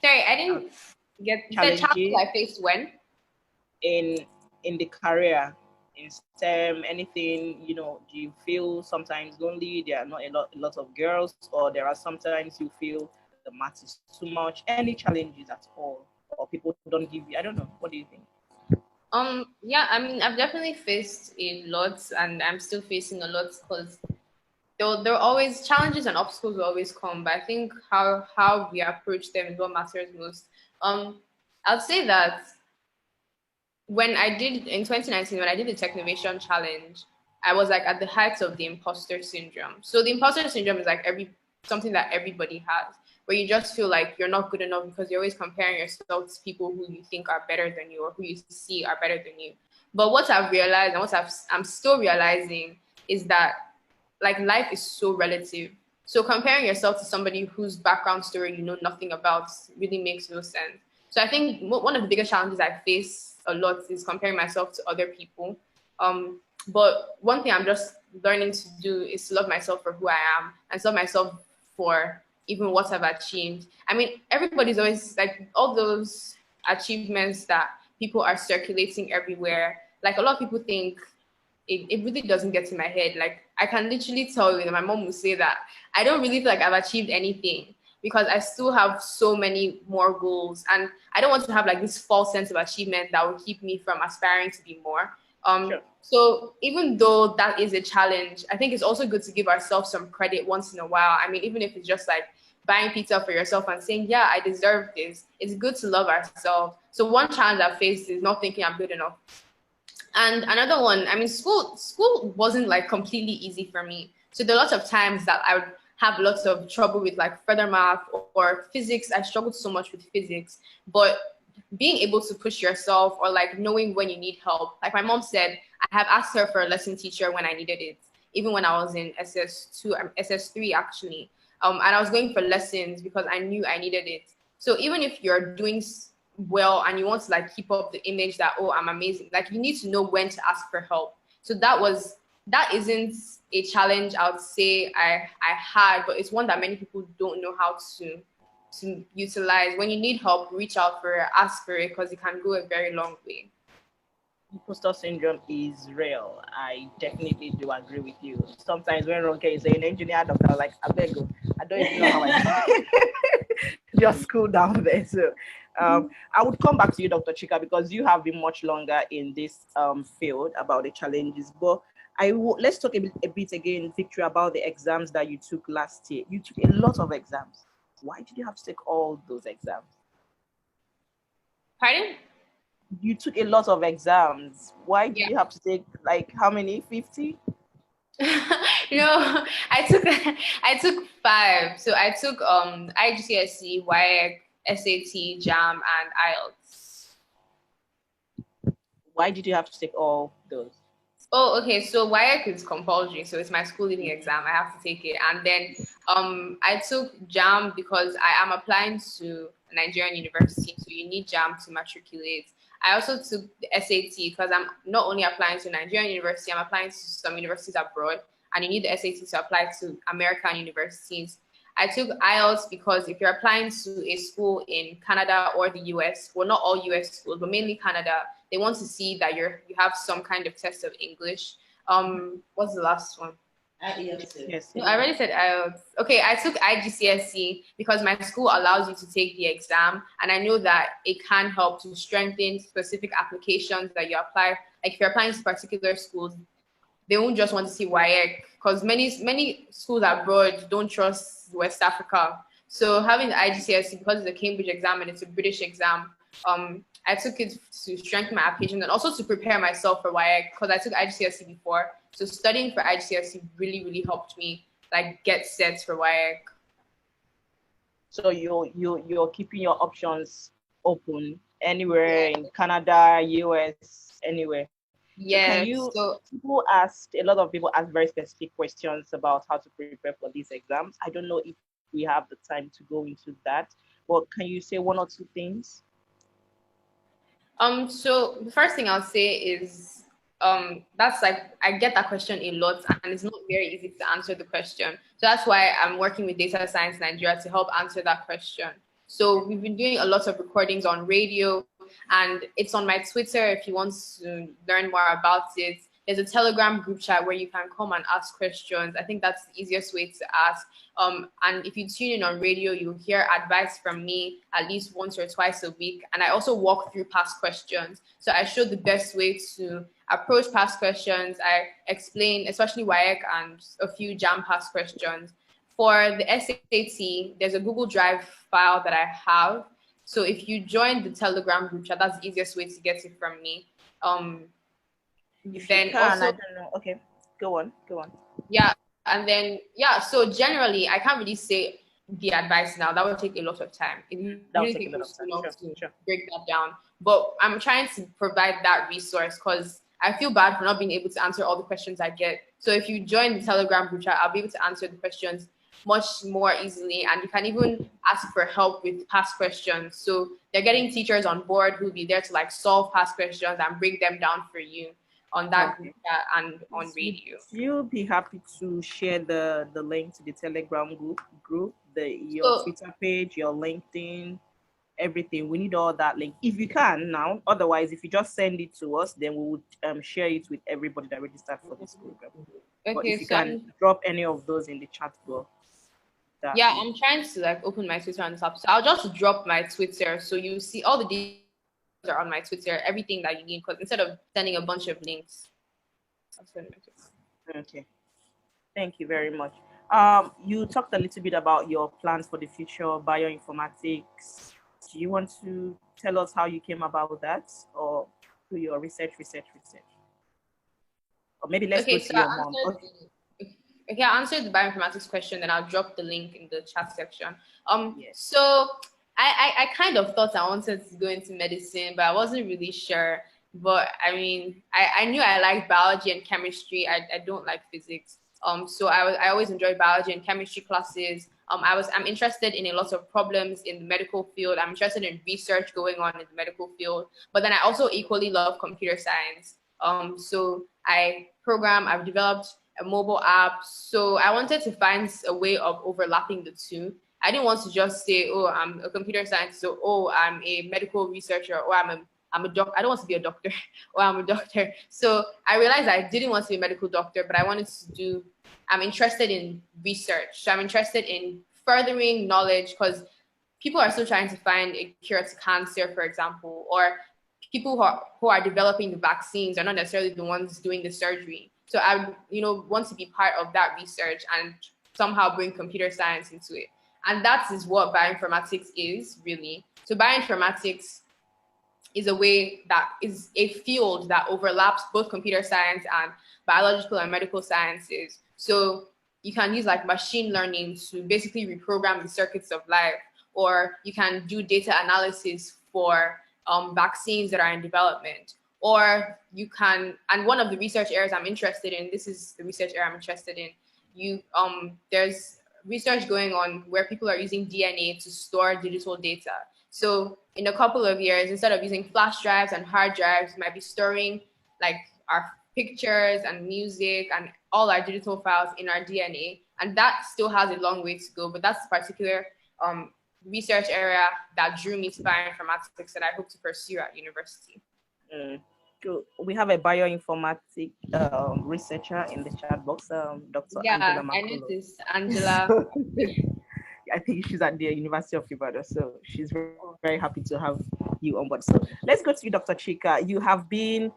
Sorry, I didn't get the challenges I faced when? In the career, in STEM, anything, do you feel sometimes lonely? There are not a lot of girls, or there are sometimes you feel the math is too much? Any challenges at all? Or people don't give you, I don't know. What do you think? Yeah, I mean, I've definitely faced a lot, and I'm still facing a lot because there are always challenges and obstacles will always come. But I think how we approach them is what matters most. I'll say that in 2019, when I did the Technovation Challenge, I was like at the height of the imposter syndrome. So the imposter syndrome is like something that everybody has, where you just feel like you're not good enough because you're always comparing yourself to people who you think are better than you or who you see are better than you. But what I've realized and what I'm still realizing is that like life is so relative. So comparing yourself to somebody whose background story you know nothing about really makes no sense. So I think one of the biggest challenges I face a lot is comparing myself to other people. But one thing I'm just learning to do is to love myself for who I am and to love myself for even what I've achieved. I mean, everybody's always like all those achievements that people are circulating everywhere. Like a lot of people think it really doesn't get to my head. Like I can literally tell you that my mom will say that I don't really feel like I've achieved anything because I still have so many more goals. And I don't want to have like this false sense of achievement that will keep me from aspiring to be more. Sure. So even though that is a challenge, I think it's also good to give ourselves some credit once in a while. I mean, even if it's just like buying pizza for yourself and saying, yeah, I deserve this. It's good to love ourselves. So one challenge I've faced is not thinking I'm good enough. And another one, I mean, school wasn't like completely easy for me. So there are lots of times that I would have lots of trouble with like further math or physics. I struggled so much with physics, but being able to push yourself or like knowing when you need help. Like my mom said, I have asked her for a lesson teacher when I needed it. even when I was in SS2, SS3 actually. And I was going for lessons because I knew I needed it. So even if you're doing well and you want to like keep up the image that, oh, I'm amazing, like you need to know when to ask for help. So that isn't a challenge I would say I had, but it's one that many people don't know how to utilize. When you need help, reach out for it, ask for it, because it can go a very long way. Imposter syndrome is real. I definitely do agree with you. Sometimes when Ronke is an engineer doctor, I'm like, I beg you, I don't even know how I just cool down there. So I would come back to you, Dr. Chika, because you have been much longer in this field about the challenges. But let's talk a bit again, Victory, about the exams that you took last year. You took a lot of exams. Why did you have to take all those exams? Pardon? You took a lot of exams. Why did you have to take like how many? 50? I took 5. So I took IGCSE, WAEC, SAT, JAM, and IELTS. Why did you have to take all those? Oh, okay. So WAEC is compulsory, so it's my school leaving exam. I have to take it, and then I took JAM because I am applying to a Nigerian university, so you need JAM to matriculate. I also took the SAT because I'm not only applying to a Nigerian university, I'm applying to some universities abroad, and you need the SAT to apply to American universities. I took IELTS because if you're applying to a school in Canada or the US, well, not all US schools, but mainly Canada, they want to see that you have some kind of test of English. What's the last one? Yes. No, I already said IELTS. Okay, I took IGCSE because my school allows you to take the exam, and I know that it can help to strengthen specific applications that you apply. Like if you're applying to particular schools, they won't just want to see WAEC because many schools abroad don't trust West Africa. So having the IGCSE, because it's a Cambridge exam and it's a British exam, I took it to strengthen my application and also to prepare myself for WAEC because I took IGCSE before. So studying for IGCSE really, really helped me like get set for WAEC. So you're keeping your options open anywhere in Canada, US, anywhere. Yeah. So a lot of people ask very specific questions about how to prepare for these exams. I don't know if we have the time to go into that, but can you say one or two things? So the first thing I'll say is that's like I get that question a lot and it's not very easy to answer the question. So that's why I'm working with Data Science Nigeria to help answer that question. So we've been doing a lot of recordings on radio and it's on my Twitter if you want to learn more about it. There's a Telegram group chat where you can come and ask questions. I think that's the easiest way to ask. And if you tune in on radio, you'll hear advice from me at least once or twice a week. And I also walk through past questions. So I show the best way to approach past questions. I explain, especially WAEC and a few JAM past questions. For the SAT, there's a Google Drive file that I have. So if you join the Telegram group chat, that's the easiest way to get it from me. If then you can, also, I don't know. Okay, go on. Yeah, and then so generally, I can't really say the advice now. That would take a lot of time. It really takes too long to break that down. But I'm trying to provide that resource because I feel bad for not being able to answer all the questions I get. So if you join the Telegram group chat, I'll be able to answer the questions much more easily, and you can even ask for help with past questions. So they're getting teachers on board who'll be there to like solve past questions and break them down for you on that group chat and on radio. You'll be happy to share the link to the Telegram group, your Twitter page, your LinkedIn, everything. We need all that link if you can now. Otherwise, if you just send it to us, then we would share it with everybody that registered for this program. Okay, but if you can drop any of those in the chat box. I'm trying to like open my Twitter and stuff. So I'll just drop my Twitter so you see all the details are on my Twitter, everything that you need, because instead of sending a bunch of links, I'll send my Twitter. Okay. Thank you very much. You talked a little bit about your plans for the future, bioinformatics. Do you want to tell us how you came about that, or through your research? Or maybe let's go to your mom. Okay, I'll answer the bioinformatics question, then I'll drop the link in the chat section. So I kind of thought I wanted to go into medicine, but I wasn't really sure. But I mean, I knew I liked biology and chemistry. I don't like physics. So I always enjoyed biology and chemistry classes. I'm interested in a lot of problems in the medical field. I'm interested in research going on in the medical field, but then I also equally love computer science. So I've developed a mobile app. So I wanted to find a way of overlapping the two. I didn't want to just say, oh, I'm a computer scientist, so oh, I'm a medical researcher, or I'm a doctor. I don't want to be a doctor, or I'm a doctor. So I realized I didn't want to be a medical doctor, but I'm interested in research. So I'm interested in furthering knowledge, because people are still trying to find a cure to cancer, for example, or people who are developing the vaccines are not necessarily the ones doing the surgery. So I, want to be part of that research and somehow bring computer science into it. And that is what bioinformatics is, really. So bioinformatics is a field that overlaps both computer science and biological and medical sciences. So you can use like machine learning to basically reprogram the circuits of life, or you can do data analysis for vaccines that are in development, or you can, and one of the research areas I'm interested in, this is the research area I'm interested in, there's research going on where people are using DNA to store digital data. So in a couple of years, instead of using flash drives and hard drives, might be storing like our pictures and music and all our digital files in our DNA. And that still has a long way to go, but that's a particular research area that drew me to bioinformatics that I hope to pursue at university. Cool. We have a bioinformatics researcher in the chat box, Dr. Angela I Makolo. noticed Angela. I think she's at the University of Ibadan, so she's very, very happy to have you on board. So let's go to you, Dr. Chika. You have been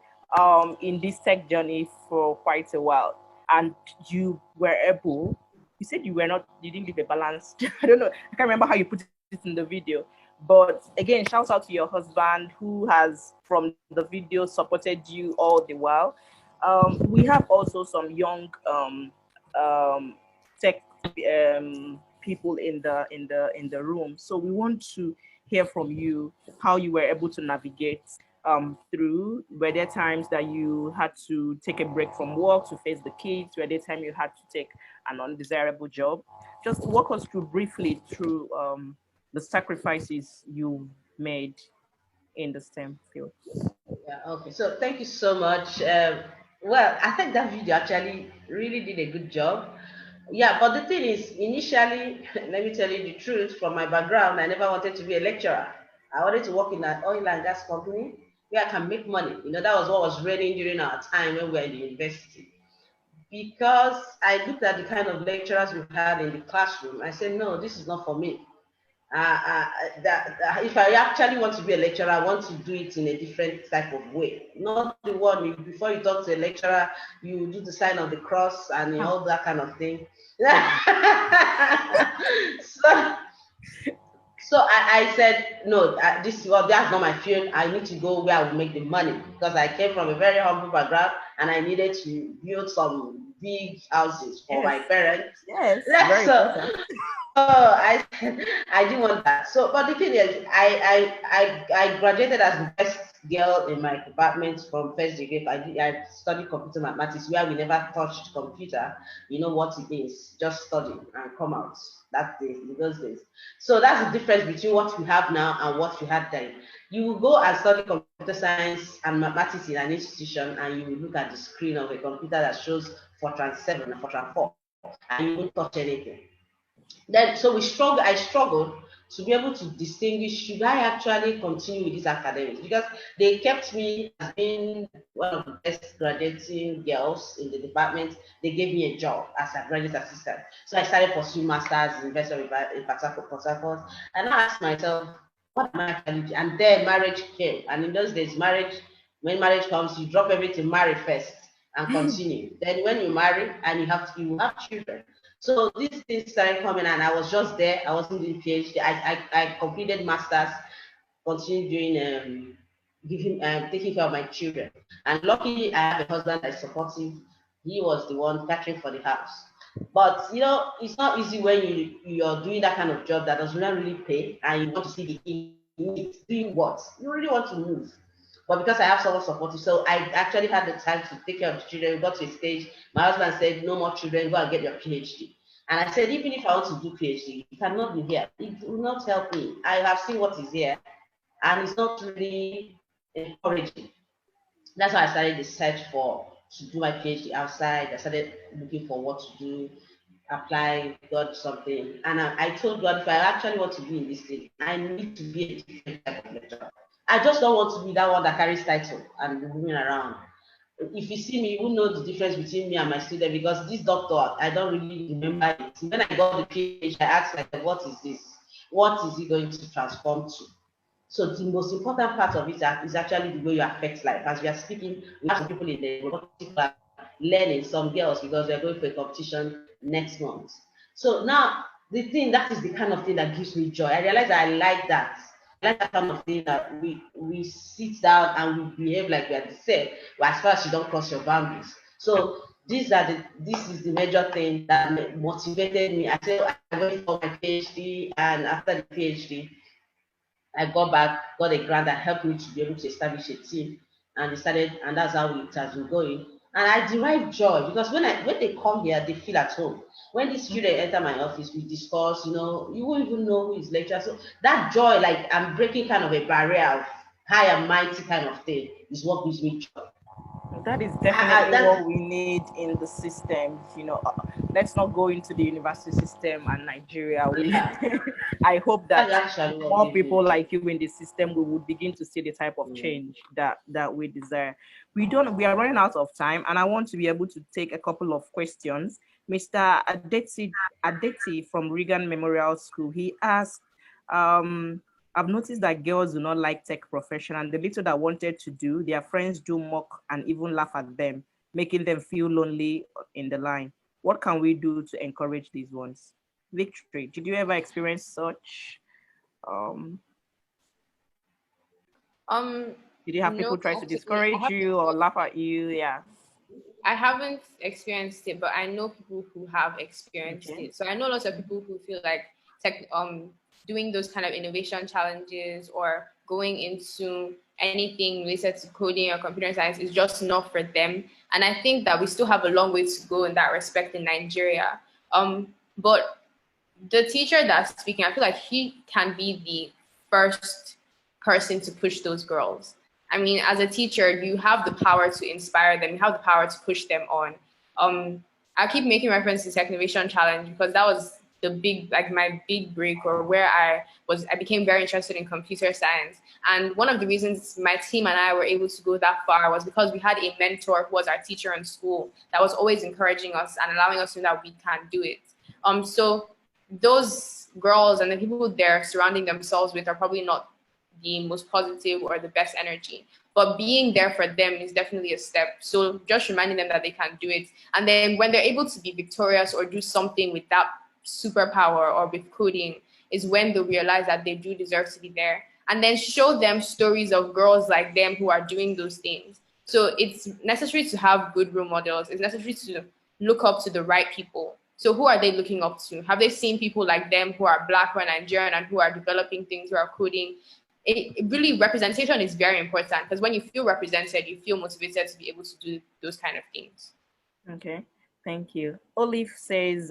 in this tech journey for quite a while, and you were able. You said you didn't live a balanced. I don't know. I can't remember how you put it in the video. But again, shout out to your husband who has, from the video, supported you all the while. We have also some young tech people in the room. So we want to hear from you how you were able to navigate through. Were there times that you had to take a break from work to face the kids? Were there times you had to take an undesirable job? Just walk us briefly through the sacrifices you made in the STEM field. Yeah, okay. So thank you so much. Well, I think that video actually really did a good job. Yeah, but the thing is, initially, let me tell you the truth, from my background, I never wanted to be a lecturer. I wanted to work in an oil and gas company where I can make money. That was what was reigning during our time when we were in the university. Because I looked at the kind of lecturers we had in the classroom, I said, no, this is not for me. If I actually want to be a lecturer, I want to do it in a different type of way. Not the one before you talk to a lecturer, you do the sign of the cross and all that kind of thing. So I said, no, that's not my field. I need to go where I will make the money, because I came from a very humble background and I needed to build some big houses for my parents. Yes, I didn't want that. So, but the thing is, I graduated as the best girl in my department from first degree. I studied computer mathematics, where we never touched computer. You know what it means? Just study and come out. That day, in those days. So that's the difference between what we have now and what we had then. You will go and study computer science and mathematics in an institution, and you will look at the screen of a computer that shows Fortran 7 and Fortran 4, and you won't touch anything. Then, so I struggled to be able to distinguish, should I actually continue with these academics? Because they kept me as being one of the best graduating girls in the department. They gave me a job as a graduate assistant. So I started pursuing masters in University of Port Harcourt. And I asked myself, what am I actually doing? And then marriage came. And in those days, when marriage comes, you drop everything, marry first and continue. Then when you marry and you have children. So these things started coming, and I was just there. I wasn't doing PhD. I completed masters, continued doing taking care of my children. And luckily, I have a husband that is supportive. He was the one catering for the house. But it's not easy when you're doing that kind of job that does not really pay, and you want to see the doing what you really want to move. But because I have someone supportive, so I actually had the time to take care of the children. We got to a stage, my husband said, no more children, go and get your PhD. And I said, even if I want to do PhD, it cannot be here. It will not help me. I have seen what is here, and it's not really encouraging. That's why I started the search to do my PhD outside. I started looking for what to do, apply, got something. And I told God, if I actually want to be in this thing, I need to be a different type of lecturer. I just don't want to be that one that carries title and be moving around. If you see me, you will know the difference between me and my student, because this doctor, I don't really remember it. When I got the PhD, I asked like, what is this? What is it going to transform to? So the most important part of it is actually the way you affect life. As we are speaking, we have some people in the robotic lab learning, some girls, because they're going for a competition next month. So now the thing, that is the kind of thing that gives me joy. I realize that I like that. I like that kind of thing that we sit down and we behave like we are the same, but as far as you don't cross your boundaries. So this is the major thing that motivated me. I said I went for my PhD, and after the PhD, I got back, got a grant that helped me to be able to establish a team, and and that's how it has been going. And I derive joy because when they come here, they feel at home. When these children enter my office, we discuss, you won't even know who is lecturer. So that joy, like I'm breaking kind of a barrier of high and mighty kind of thing, is what gives me joy. That is definitely what we need in the system. Let's not go into the university system and Nigeria. I hope that more people like you in the system, we would begin to see the type of change that we desire. We are running out of time, and I want to be able to take a couple of questions. Mr. Adeti from Regan Memorial School, he asked, I've noticed that girls do not like tech profession, and the little that wanted to do, their friends do mock and even laugh at them, making them feel lonely in the line. What can we do to encourage these ones? Victory, did you ever experience such? Did you have people try to discourage you or laugh at you? Yeah. I haven't experienced it, but I know people who have experienced it. So I know lots of people who feel like doing those kind of innovation challenges or going into anything related to coding or computer science is just not for them. And I think that we still have a long way to go in that respect in Nigeria. But the teacher that's speaking, I feel like he can be the first person to push those girls. I mean, as a teacher, you have the power to inspire them. You have the power to push them on. I keep making reference to Technovation Challenge because that was my big break, or where I became very interested in computer science. And one of the reasons my team and I were able to go that far was because we had a mentor who was our teacher in school that was always encouraging us and allowing us to know that we can do it. So those girls and the people they're surrounding themselves with are probably not the most positive or the best energy, but being there for them is definitely a step. So just reminding them that they can do it. And then when they're able to be victorious or do something with that superpower or with coding is when they realize that they do deserve to be there. And then show them stories of girls like them who are doing those things. So it's necessary to have good role models. It's necessary to look up to the right people. So who are they looking up to? Have they seen people like them who are Black or Nigerian and who are developing things, who are coding? It really, representation is very important, because when you feel represented, you feel motivated to be able to do those kind of things. Okay, thank you. Olive says,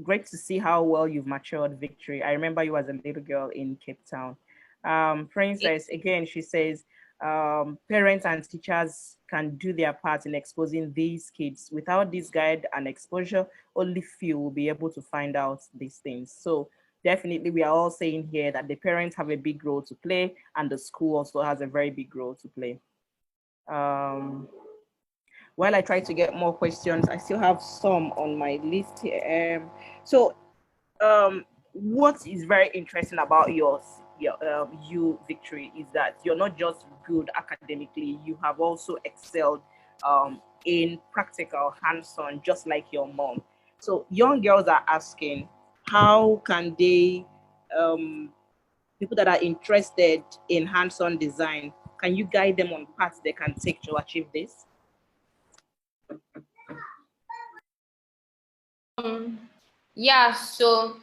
great to see how well you've matured, Victory. I remember you as a little girl in Cape Town. Princess, again, she says, parents and teachers can do their part in exposing these kids. Without this guide and exposure, only few will be able to find out these things. So definitely, we are all saying here that the parents have a big role to play, and the school also has a very big role to play. While I try to get more questions, I still have some on my list here. What is very interesting about you, Victory, is that you're not just good academically, you have also excelled in practical, hands-on, just like your mom. So young girls are asking, how can they, people that are interested in hands-on design, can you guide them on paths they can take to achieve this? Yeah, so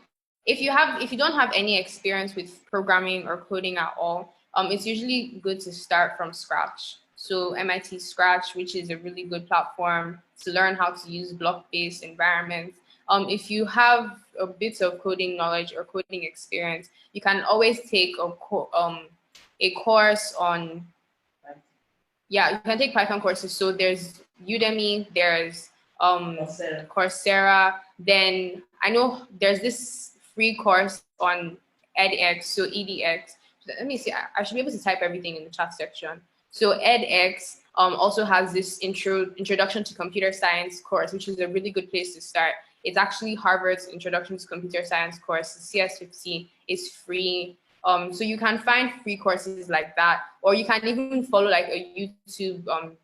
if you don't have any experience with programming or coding at all, it's usually good to start from scratch. So MIT Scratch, which is a really good platform to learn how to use block-based environments. If you have a bit of coding knowledge or coding experience, you can always take a course on, yeah, you can take Python courses. So there's Udemy, there's Coursera. Then I know there's this free course on edX, so EDX. Let me see, I should be able to type everything in the chat section. So edX also has this introduction to computer science course, which is a really good place to start. It's actually Harvard's Introduction to Computer Science course. The CS50 is free. So you can find free courses like that, or you can even follow like a YouTube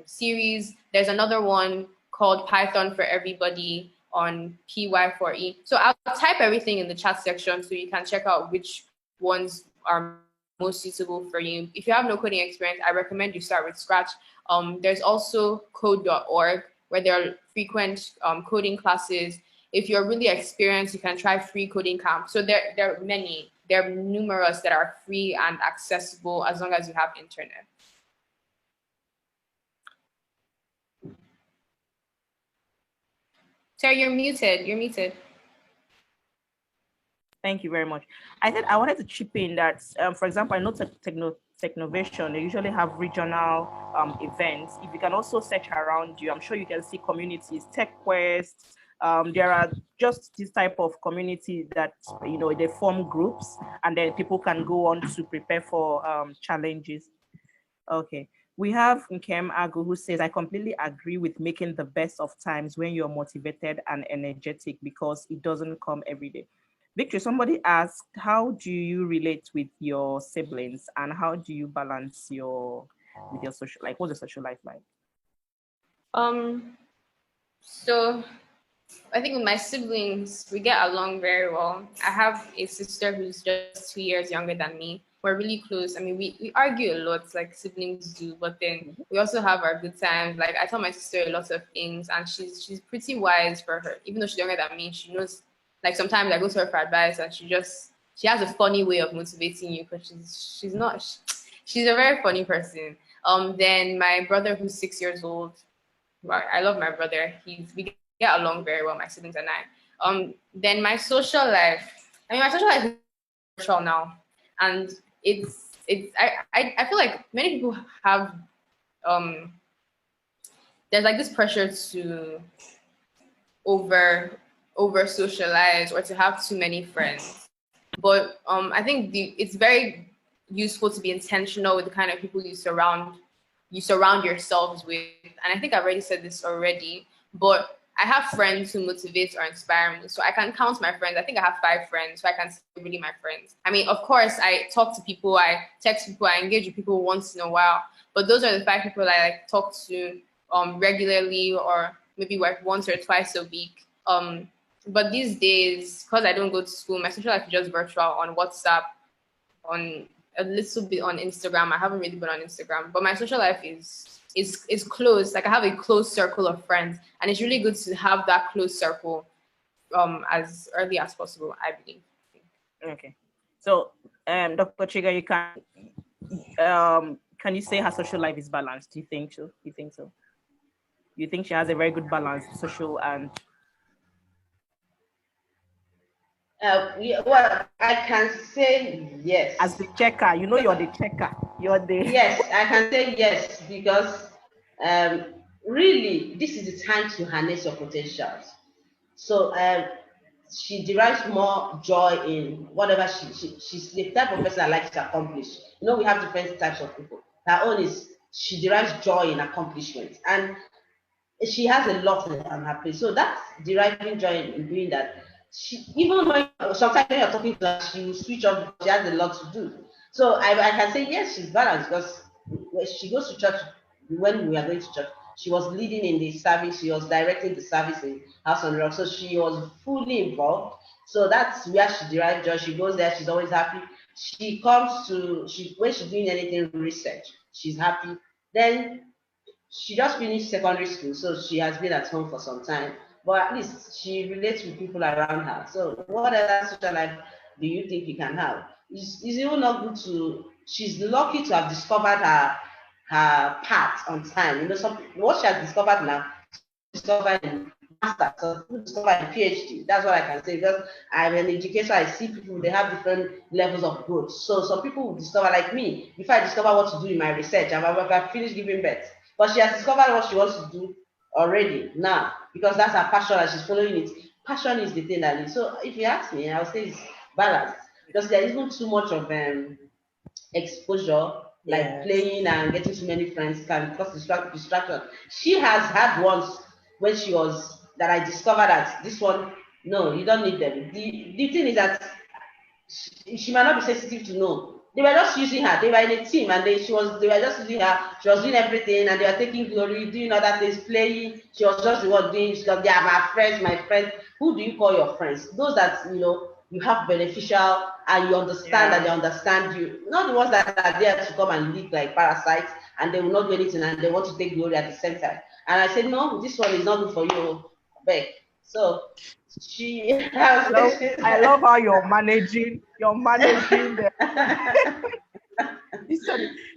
series. There's another one called Python for Everybody on PY4E. So I'll type everything in the chat section so you can check out which ones are most suitable for you. If you have no coding experience, I recommend you start with Scratch. There's also code.org, where there are frequent coding classes. If you're really experienced, you can try free coding camp. So there are many. There are numerous that are free and accessible as long as you have internet. Terry, you're muted. You're muted. Thank you very much. I said I wanted to chip in that, for example, I know Technovation, they usually have regional events. If you can also search around you, I'm sure you can see communities, TechQuest. There are just this type of community that, you know, they form groups and then people can go on to prepare for challenges. Okay. We have Nkem Agu who says, I completely agree with making the best of times when you're motivated and energetic because it doesn't come every day. Victor, somebody asked, how do you relate with your siblings and how do you balance with your social, like what's the social life like? So I think with my siblings, we get along very well. I have a sister who's just 2 years younger than me. We're really close. I mean, we argue a lot like siblings do, but then we also have our good times. Like I tell my sister a lot of things and she's pretty wise for her. Even though she's younger than me, she knows. Like sometimes I go to her for advice and she has a funny way of motivating you because she's a very funny person. Then my brother who's 6 years old, well, I love my brother. We get along very well, my siblings and I. Then my social life is virtual now, and I feel like many people have there's like this pressure to over socialize or to have too many friends. But I think it's very useful to be intentional with the kind of people you surround yourselves with. And I think I've already said this already, but I have friends who motivate or inspire me. So I can count my friends. I think I have 5 friends, so I can say really my friends. I mean, of course, I talk to people, I text people, I engage with people once in a while. But those are the 5 people I like talk to regularly or maybe like once or twice a week. But these days, because I don't go to school, my social life is just virtual on WhatsApp, on a little bit on Instagram. I haven't really been on Instagram, but my social life is close. Like I have a close circle of friends, and it's really good to have that close circle as early as possible, I believe. Okay. So Dr. Chika, can you say her social life is balanced? Do you think so? You think she has a very good balance, social and well, I can say yes. as the checker, you know, you're the checker. You're the yes. I can say yes because really, this is the time to harness your potentials. So she derives more joy in whatever she's the type of person that likes to accomplish. You know, we have different types of people. Her own is she derives joy in accomplishment, and she has a lot on her plate. So that's deriving joy in doing that. She, even when sometimes when you're talking to her, she will switch off. She has a lot to do. So I can say yes, she's balanced because when she goes to church, when we are going to church, she was leading in the service. She was directing the service in House on Rock. So she was fully involved. So that's where she derives joy. She goes there. She's always happy. She comes to when she's doing anything research, she's happy. Then she just finished secondary school, so she has been at home for some time. But at least she relates with people around her. So what other social life do you think you can have? It's even not good to she's lucky to have discovered her path on time. You know, what she has discovered now, discovered in master, so discovered in PhD. That's what I can say, because I'm an educator. I see people, they have different levels of growth. So some people will discover, like me, before I discover what to do in my research, I've finished giving birth. But she has discovered what she wants to do already now, because that's her passion and she's following it. Passion is the thing that is. So if you ask me, I'll say it's balanced, because there isn't too much of exposure, like playing and getting too many friends can cause distraction. She has had ones when she was, that I discovered that this one, no, you don't need them. The thing is that she might not be sensitive to know. They were just using her. They were in a team, and they were just using her. She was doing everything, and they were taking glory, doing other things, playing. She was just the one doing. She was, they are my friends, my friends. Who do you call your friends? Those that you have beneficial, and you understand that they understand you. Not the ones that are there to come and live like parasites, and they will not do anything, and they want to take glory at the same time. And I said, no, this one is not good for you, Beck. So she has. I love how you're managing the.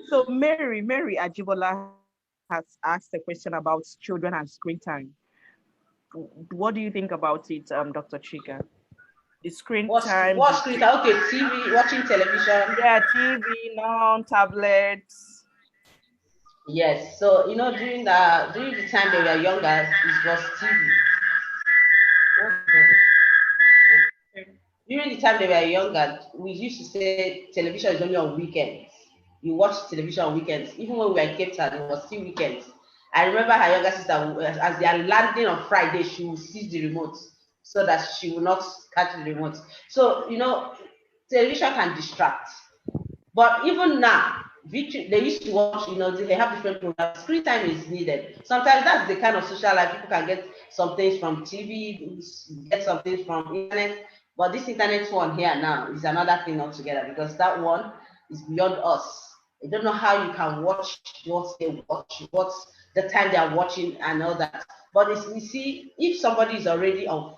So Mary Ajibola has asked a question about children and screen time. What do you think about it, Dr. Chika? The screen time. What screen time? Okay, TV, watching television. Yeah, TV, tablets. Yes. So during the time they were younger, it was TV. During the time they were younger, we used to say television is only on weekends. You watch television on weekends. Even when we were in Cape Town, it was still weekends. I remember her younger sister, as they are landing on Friday, she will seize the remote so that she will not catch the remote. So, television can distract. But even now, they used to watch, they have different programs. Screen time is needed. Sometimes that's the kind of social life. People can get some things from TV, get some things from internet. But this internet one here now is another thing altogether, because that one is beyond us. I don't know how you can watch what they watch, what's the time they are watching and all that. But you see, if somebody is already on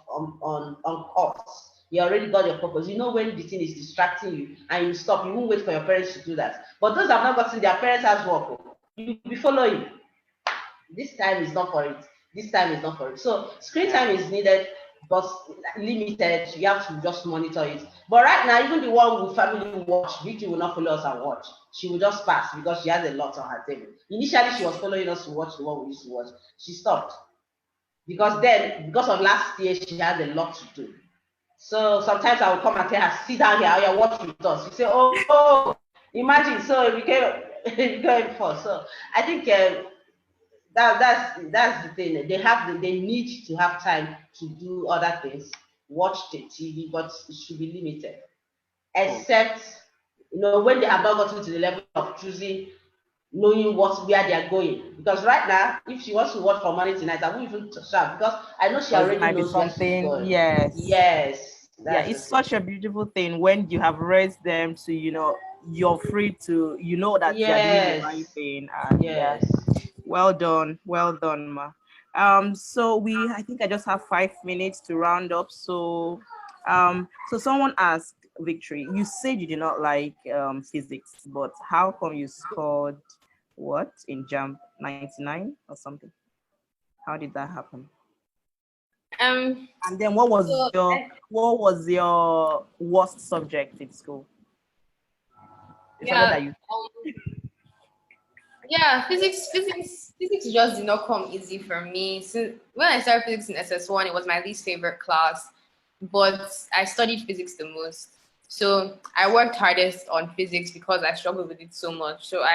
course, you already got your purpose. You know when the thing is distracting you and you stop, you won't wait for your parents to do that. But those have not gotten their parents' has work. You'll be following. This time is not for it. This time is not for it. So screen time is needed, but limited. You have to just monitor it. But right now, even the one with family watch, Vicky will not follow us and watch. She will just pass because she has a lot on her table. Initially, she was following us to watch the one we used to watch. She stopped. Because of last year, she had a lot to do. So sometimes I will come and tell her, sit down here, you're watching with us. You say, oh, imagine. So it became fun. So I think that's the thing. They need to have time to do other things, watch the TV, but it should be limited. Except, when they have not gotten to the level of choosing, knowing where they are going. Because right now, if she wants to watch for money tonight, I won't even touch her, because I know she already knows something. Where she's going. Yes. Yeah, it's such a beautiful thing when you have raised them to, you're free to, that you're doing the right thing. And yes. Well done, ma. So I think I just have 5 minutes to round up. So someone asked, Victory, you said you did not like physics, but how come you scored what in JAMB 99 or something? How did that happen? And then what was your worst subject in school? Physics just did not come easy for me. So when I started physics in SS1, it was my least favorite class, but I studied physics the most. So I worked hardest on physics because I struggled with it so much. So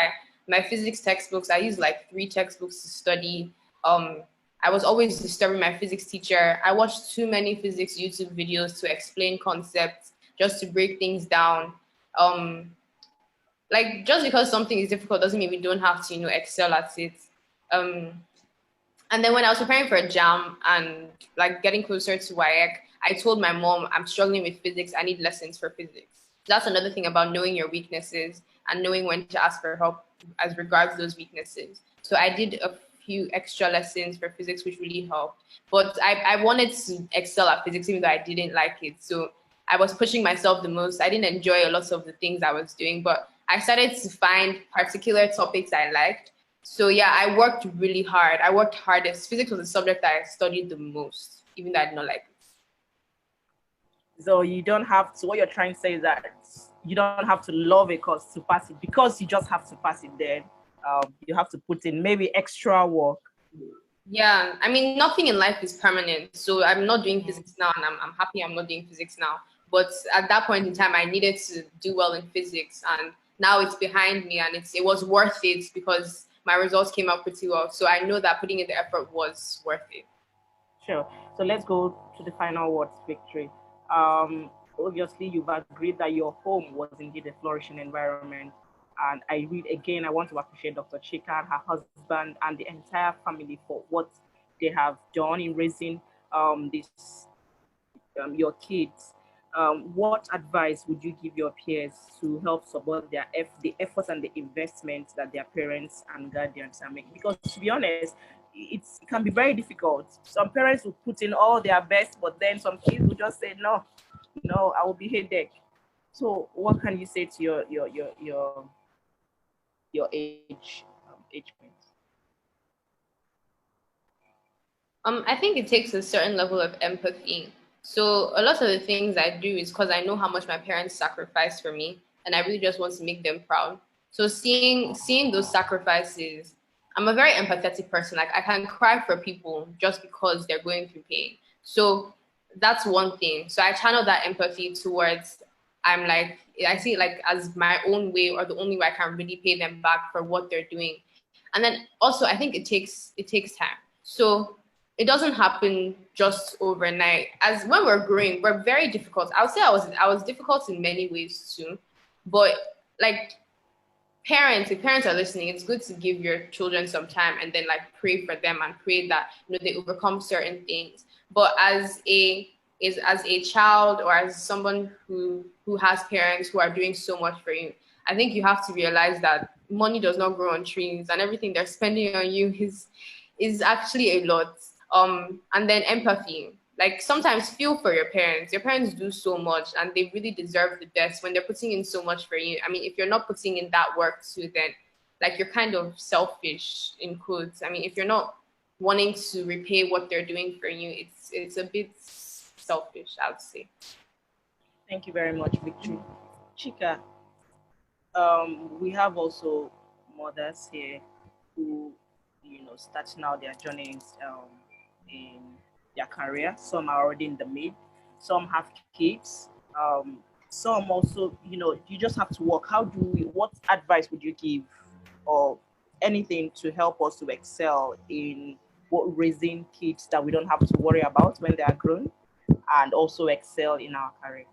my physics textbooks, I used like 3 textbooks to study. I was always disturbing my physics teacher. I watched too many physics YouTube videos to explain concepts, just to break things down. Like, just because something is difficult doesn't mean we don't have to, excel at it. And then when I was preparing for a JAM and like getting closer to WAEC, I told my mom, I'm struggling with physics. I need lessons for physics. That's another thing about knowing your weaknesses and knowing when to ask for help as regards those weaknesses. So I did a few extra lessons for physics, which really helped. But I wanted to excel at physics, even though I didn't like it. So I was pushing myself the most. I didn't enjoy a lot of the things I was doing, but I started to find particular topics I liked. So yeah, I worked really hard. I worked hardest. Physics was the subject that I studied the most, even though I did not like it. So you don't have to, what you're trying to say is that you don't have to love a course to pass it, because you just have to pass it. Then you have to put in maybe extra work. Yeah, I mean, nothing in life is permanent. So I'm not doing physics now, and I'm happy I'm not doing physics now. But at that point in time, I needed to do well in physics, and now it's behind me, and it was worth it because my results came out pretty well. So I know that putting in the effort was worth it. Sure. So let's go to the final words, Victory. Obviously, you've agreed that your home was indeed a flourishing environment. And I want to appreciate Dr. Chika and her husband and the entire family for what they have done in raising your kids. What advice would you give your peers to help support the efforts and the investments that their parents and guardians are making? Because to be honest, it can be very difficult. Some parents will put in all their best, but then some kids will just say, no, I will be headache. So what can you say to your age mates? I think it takes a certain level of empathy. So a lot of the things I do is because I know how much my parents sacrificed for me, and I really just want to make them proud. So seeing those sacrifices, I'm a very empathetic person. Like, I can cry for people just because they're going through pain. So that's one thing. So I channel that empathy towards, I see it like as my own way, or the only way I can really pay them back for what they're doing. And then also I think it takes time. So it doesn't happen just overnight. As when we're growing, we're very difficult. I would say I was difficult in many ways too. But like, if parents are listening, it's good to give your children some time and then like pray for them and pray that they overcome certain things. But as a child, or as someone who has parents who are doing so much for you, I think you have to realize that money does not grow on trees, and everything they're spending on you is actually a lot. And then empathy. Like, sometimes feel for your parents. Your parents do so much, and they really deserve the best when they're putting in so much for you. I mean, if you're not putting in that work too, then like, you're kind of selfish, in quotes. I mean, if you're not wanting to repay what they're doing for you, it's a bit selfish, I would say. Thank you very much, Victory. Chika, we have also mothers here who, starting out their journeys in their career. Some are already in the mid, some have kids, some also, you just have to work. What advice would you give, or anything to help us to excel in raising kids that we don't have to worry about when they are grown, and also excel in our career?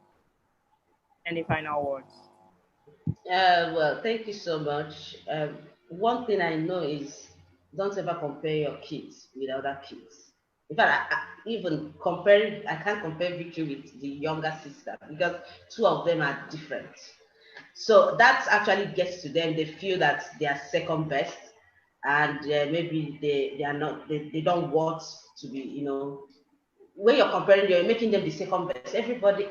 Any final words? Well, thank you so much. One thing I know is, don't ever compare your kids with other kids. In fact, I can't compare Victory with the younger sister, because two of them are different. So that actually gets to them. They feel that they are second best, and maybe they are not. They don't want to be. When you're comparing, you're making them the second best. Everybody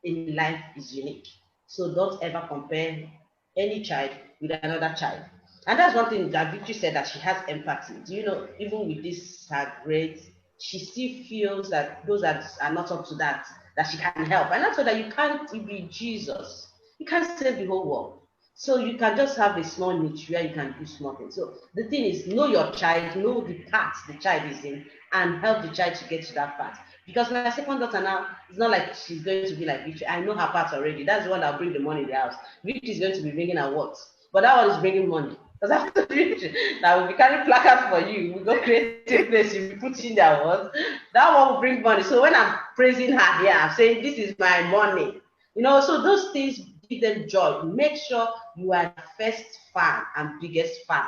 in life is unique. So don't ever compare any child with another child. And that's one thing that Victory said, that she has empathy. Do you know, even with this her grades, she still feels that those that are not up to that she can help. And that's so that you can't be Jesus. You can't save the whole world. So you can just have a small niche where you can do small things. So the thing is, know your child, know the path the child is in, and help the child to get to that path. Because my second daughter now, it's not like she's going to be like Victory. I know her path already. That's the one that'll bring the money in the house. Victory is going to be bringing awards, but that one is bringing money. Because after Victory, that will be carrying placards for you. We go create a place, you put in the awards. That one will bring money. So when I'm praising her here, I'm saying, this is my money. So those things give them joy. Make sure you are the first fan and biggest fan.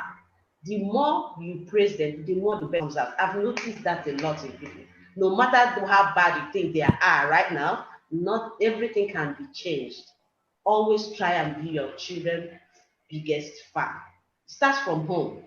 The more you praise them, the more the best comes out. I've noticed that a lot in people. No matter how bad you think they are right now, not everything can be changed. Always try and be your children's biggest fan. It starts from home.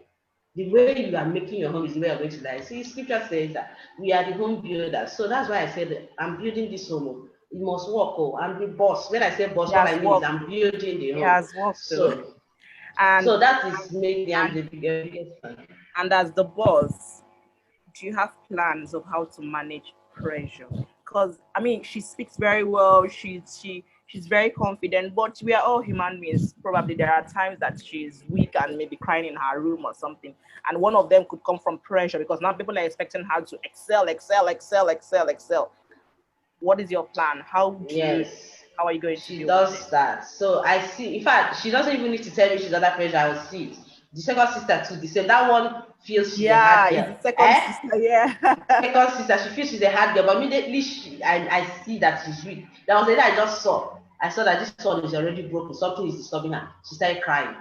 The way you are making your home is the way you're going to die. See, scripture says that we are the home builders. So that's why I said that I'm building this home. It must work. Oh, and the boss. When I say boss, what I mean is I'm building the home. It has worked. So that is making the biggest fan. And as the boss, do you have plans of how to manage pressure? Because I mean, she speaks very well. She's very confident, but we are all human beings. Probably there are times that she's weak and maybe crying in her room or something. And one of them could come from pressure, because now people are expecting her to excel. What is your plan? How are you going to She does that. So I see. In fact, she doesn't even need to tell me she's under pressure. I will see it. The second sister too, the same. That one feels she's a hard girl. It's the second sister, second sister, she feels she's a hard girl, but immediately I see that she's weak. There was a day I just saw. I saw that this one is already broken. Something is disturbing her. She started crying.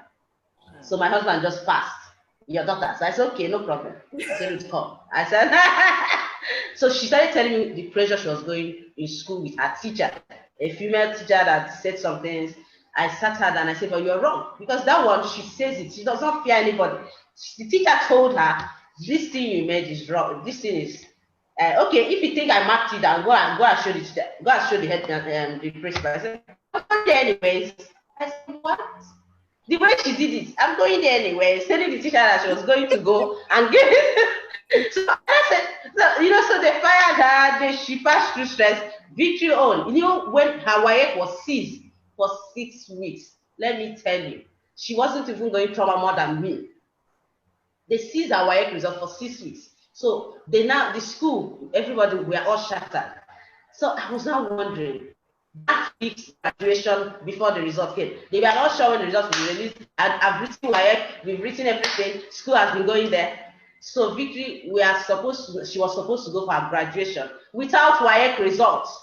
So my husband just passed. Your daughter. So I said, okay, no problem. He said, it's come. I said, so she started telling me the pressure she was going in school with her teacher, a female teacher that said some things. I sat her and I said, but you're wrong. Because that one, she says it. She does not fear anybody. The teacher told her, this thing you made is wrong. This thing is, okay, if you think I marked it down, go and show the teacher. Go and show the head, the principal. I said, I'm going there anyways. I said, what? The way she did it, I'm going there anyways. Telling the teacher that she was going to go and give it. So I said, so they fired her. Then she passed through stress. Victory on. When her WAEC was seized for 6 weeks, let me tell you, she wasn't even going trauma more than me. They seized her WAEC result for 6 weeks. So the school, everybody, we are all shattered. So I was now wondering, that week's graduation before the result came, they were not sure when the results will be released. And I've written WAEC, we've written everything. School has been going there. So Victory, she was supposed to go for her graduation without WAEC results.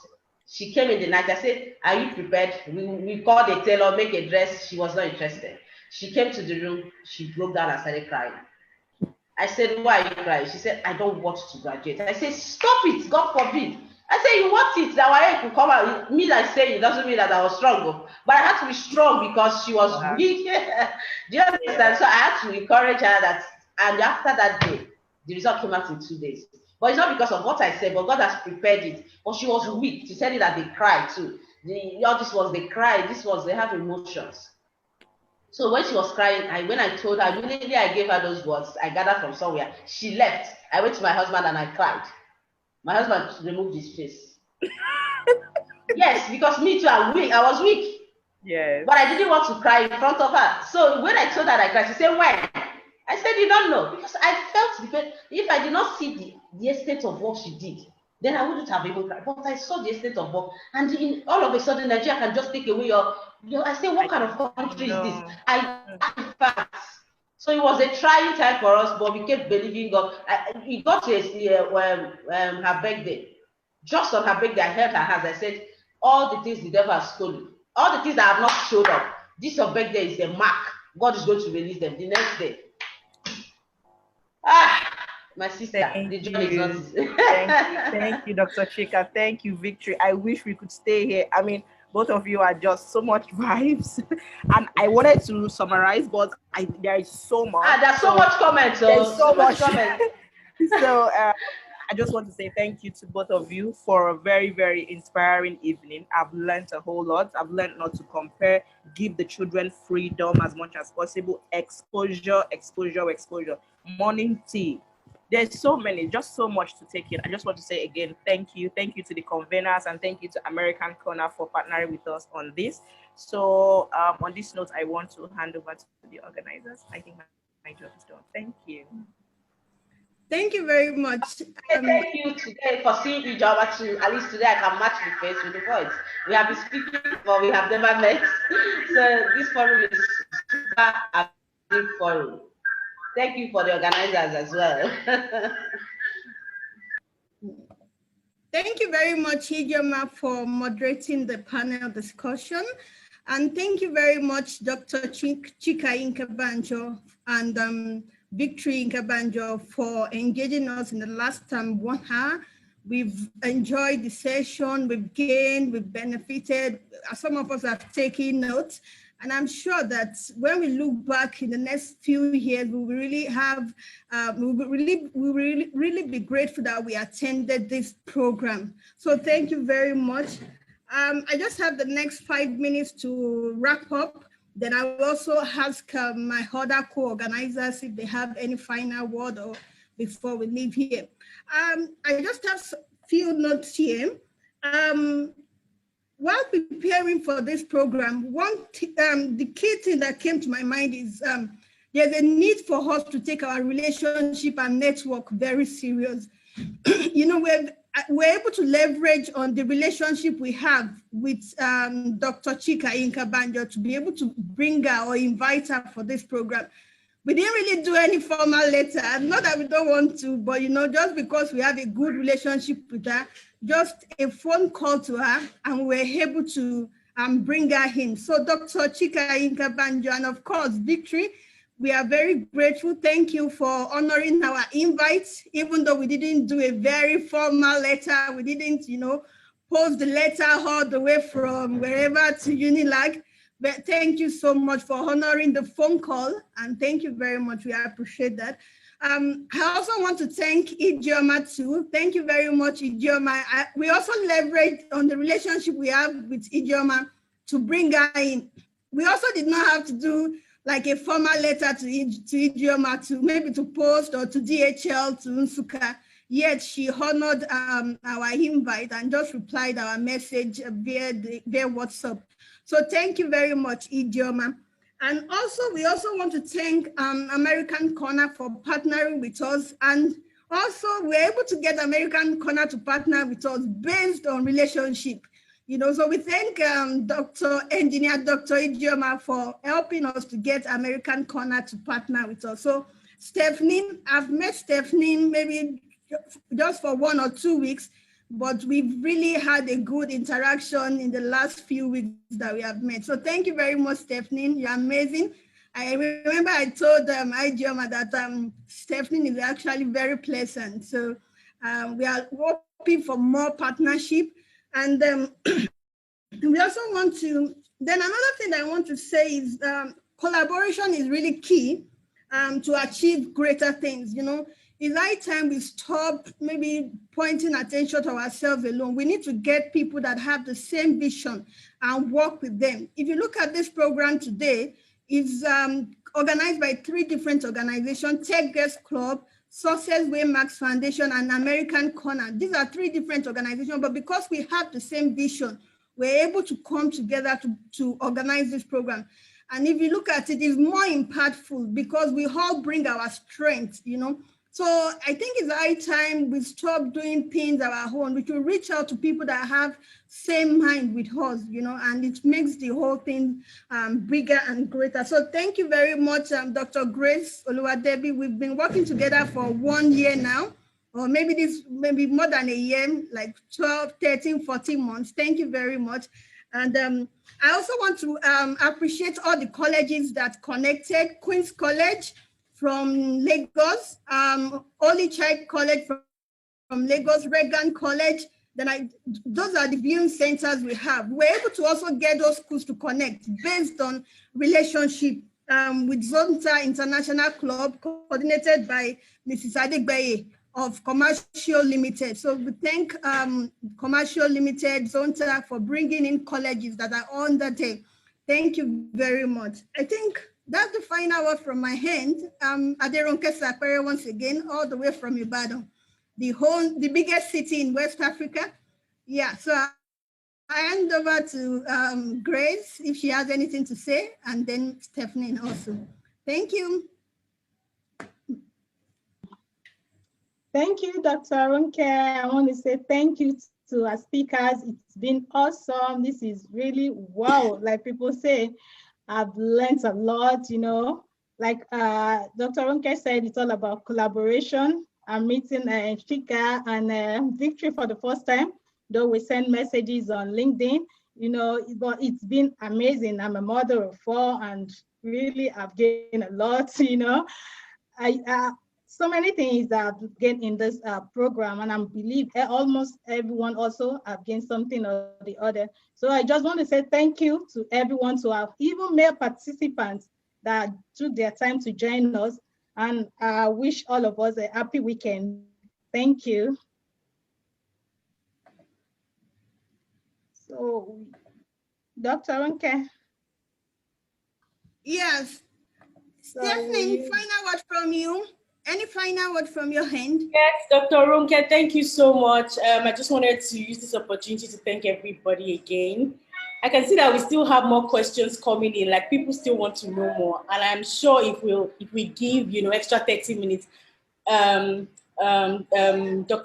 She came in the night. I said, are you prepared? We called a tailor, make a dress. She was not interested. She came to the room. She broke down and started crying. I said, why are you crying? She said, I don't want to graduate. I said, stop it, God forbid. I said, you want it, that WAEC will come out. Me like saying it doesn't mean that I was strong. But I had to be strong because she was weak. Do you understand? So I had to encourage her that, and after that day, the result came out in 2 days. But it's not because of what I said, but God has prepared it. But she was weak. To tell you that they cried too. They cried. They have emotions. So when she was crying, when I told her, immediately I gave her those words. I gathered from somewhere. She left. I went to my husband and I cried. My husband removed his face. Yes, because me too, I'm weak. I was weak. Yes. But I didn't want to cry in front of her. So when I told her I cried, she said, why? I said, you don't know. Because I felt, if I did not see the extent of what she did, then I wouldn't have even cried. But I saw the extent of work. And all of a sudden, Nigeria can just take away your I said, what kind of country is this? I fact. So it was a trying time for us, but we kept believing God. We got to her birthday. Just on her birthday, I held her hands. I said, all the things the devil has stolen, all the things that have not showed up, this your birthday is a mark. God is going to release them the next day. My sister, the journey is not. Thank you, Dr. Chika. Thank you, Victory. I wish we could stay here. I mean, both of you are just so much vibes. And I wanted to summarize, but there is so much. There's so much comments. There's so much comments. So I just want to say thank you to both of you for a very, very inspiring evening. I've learned a whole lot. I've learned not to compare, give the children freedom as much as possible, exposure. Morning tea. There's so many, just so much to take in. I just want to say again, thank you. Thank you to the conveners and thank you to American Corner for partnering with us on this. So on this note, I want to hand over to the organizers. I think my job is done. Thank you. Thank you very much. Thank you today for seeing Ijeoma too. At least today I can match the face with the voice. We have been speaking, but we have never met. So this forum is super active forum. Thank you for the organizers as well. Thank you very much, Ijeoma, for moderating the panel discussion. And thank you very much, Dr. Chika Yinka-Banjo and Victory Yinka-Banjo for engaging us in the last 1 hour. We've enjoyed the session, we've gained, we've benefited. Some of us have taken notes. And I'm sure that when we look back in the next few years, we will really have, we will really be grateful that we attended this program. So thank you very much. I just have the next 5 minutes to wrap up. Then I will also ask my other co-organizers if they have any final word or before we leave here. I just have few notes here. While preparing for this program, the key thing that came to my mind is there's a need for us to take our relationship and network very serious. You know, we're able to leverage on the relationship we have with Dr. Chika Yinka-Banjo to be able to bring her or invite her for this program. We didn't really do any formal letter, not that we don't want to, but you know, just because we have a good relationship with her, just a phone call to her and we're able to bring her in. So Dr. Chika Yinka-Banjo and of course, Victory, we are very grateful. Thank you for honoring our invite, even though we didn't do a very formal letter. We didn't, you know, post the letter all the way from wherever to Unilag. But thank you so much for honoring the phone call. And thank you very much. We appreciate that. I also want to thank Ijeoma too. Thank you very much, Ijeoma. We also leveraged on the relationship we have with Ijeoma to bring her in. We also did not have to do like a formal letter to Ijeoma to maybe to post or to DHL, to Nsuka. Yet she honored our invite and just replied our message via WhatsApp. So thank you very much, Ijeoma. And also, we also want to thank American Corner for partnering with us. And also, we're able to get American Corner to partner with us based on relationship. You know, so we thank Dr. Ijeoma for helping us to get American Corner to partner with us. So Stephanie, I've met Stephanie maybe just for 1 or 2 weeks, but we've really had a good interaction in the last few weeks that we have met. So thank you very much, Stephanie. You're amazing. I remember I told Ijeoma that Stephanie is actually very pleasant. So we are hoping for more partnership. And we also want to, then another thing I want to say is collaboration is really key to achieve greater things. You know, it's high time we stop maybe pointing attention to ourselves alone. We need to get people that have the same vision and work with them. If you look at this program today, it's organized by 3 different organizations: Tech Girls Club, Success Waymarks Foundation, and American Corner. These are 3 different organizations, but because we have the same vision, we're able to come together to organize this program. And if you look at it, it's more impactful because we all bring our strength, you know. So I think it's high time we stop doing things our own. We should reach out to people that have same mind with us, you know, and it makes the whole thing bigger and greater. So thank you very much, Dr. Grace Oluwadebi. We've been working together for 1 year now, or maybe more than a year, like 12, 13, 14 months. Thank you very much. And I also want to appreciate all the colleges that connected: Queen's College from Lagos, Holy Child College from Lagos, Reagan College. Then those are the viewing centers we have. We're able to also get those schools to connect based on relationship with Zonta International Club, coordinated by Mrs. Adegbaye of Commercial Limited. So we thank Commercial Limited, Zonta, for bringing in colleges that are on that day. Thank you very much. I think that's the final word from my hand. Aderonke Sapere once again, all the way from Ibadan, the biggest city in West Africa. Yeah, so I hand over to Grace if she has anything to say, and then Stephanie also. Thank you. Thank you, Dr. Aronke. I want to say thank you to our speakers. It's been awesome. This is really wow. Like people say, I've learned a lot, you know. Like Dr. Aronke said, it's all about collaboration. I'm meeting Chika and Victory for the first time, though we send messages on LinkedIn, you know, but it's been amazing. I'm a mother of 4 and really I've gained a lot, you know. So many things that I've gained in this program, and I believe almost everyone also have gained something or the other. So I just want to say thank you to everyone, to our even male participants that took their time to join us, and I wish all of us a happy weekend. Thank you. So, Dr. Ronke. Yes. So Stephanie, final word from you. Any final word from your hand? Yes, Dr. Ronke, thank you so much. I just wanted to use this opportunity to thank everybody again. I can see that we still have more questions coming in, like people still want to know more. And I'm sure if we give, extra 30 minutes, Dr.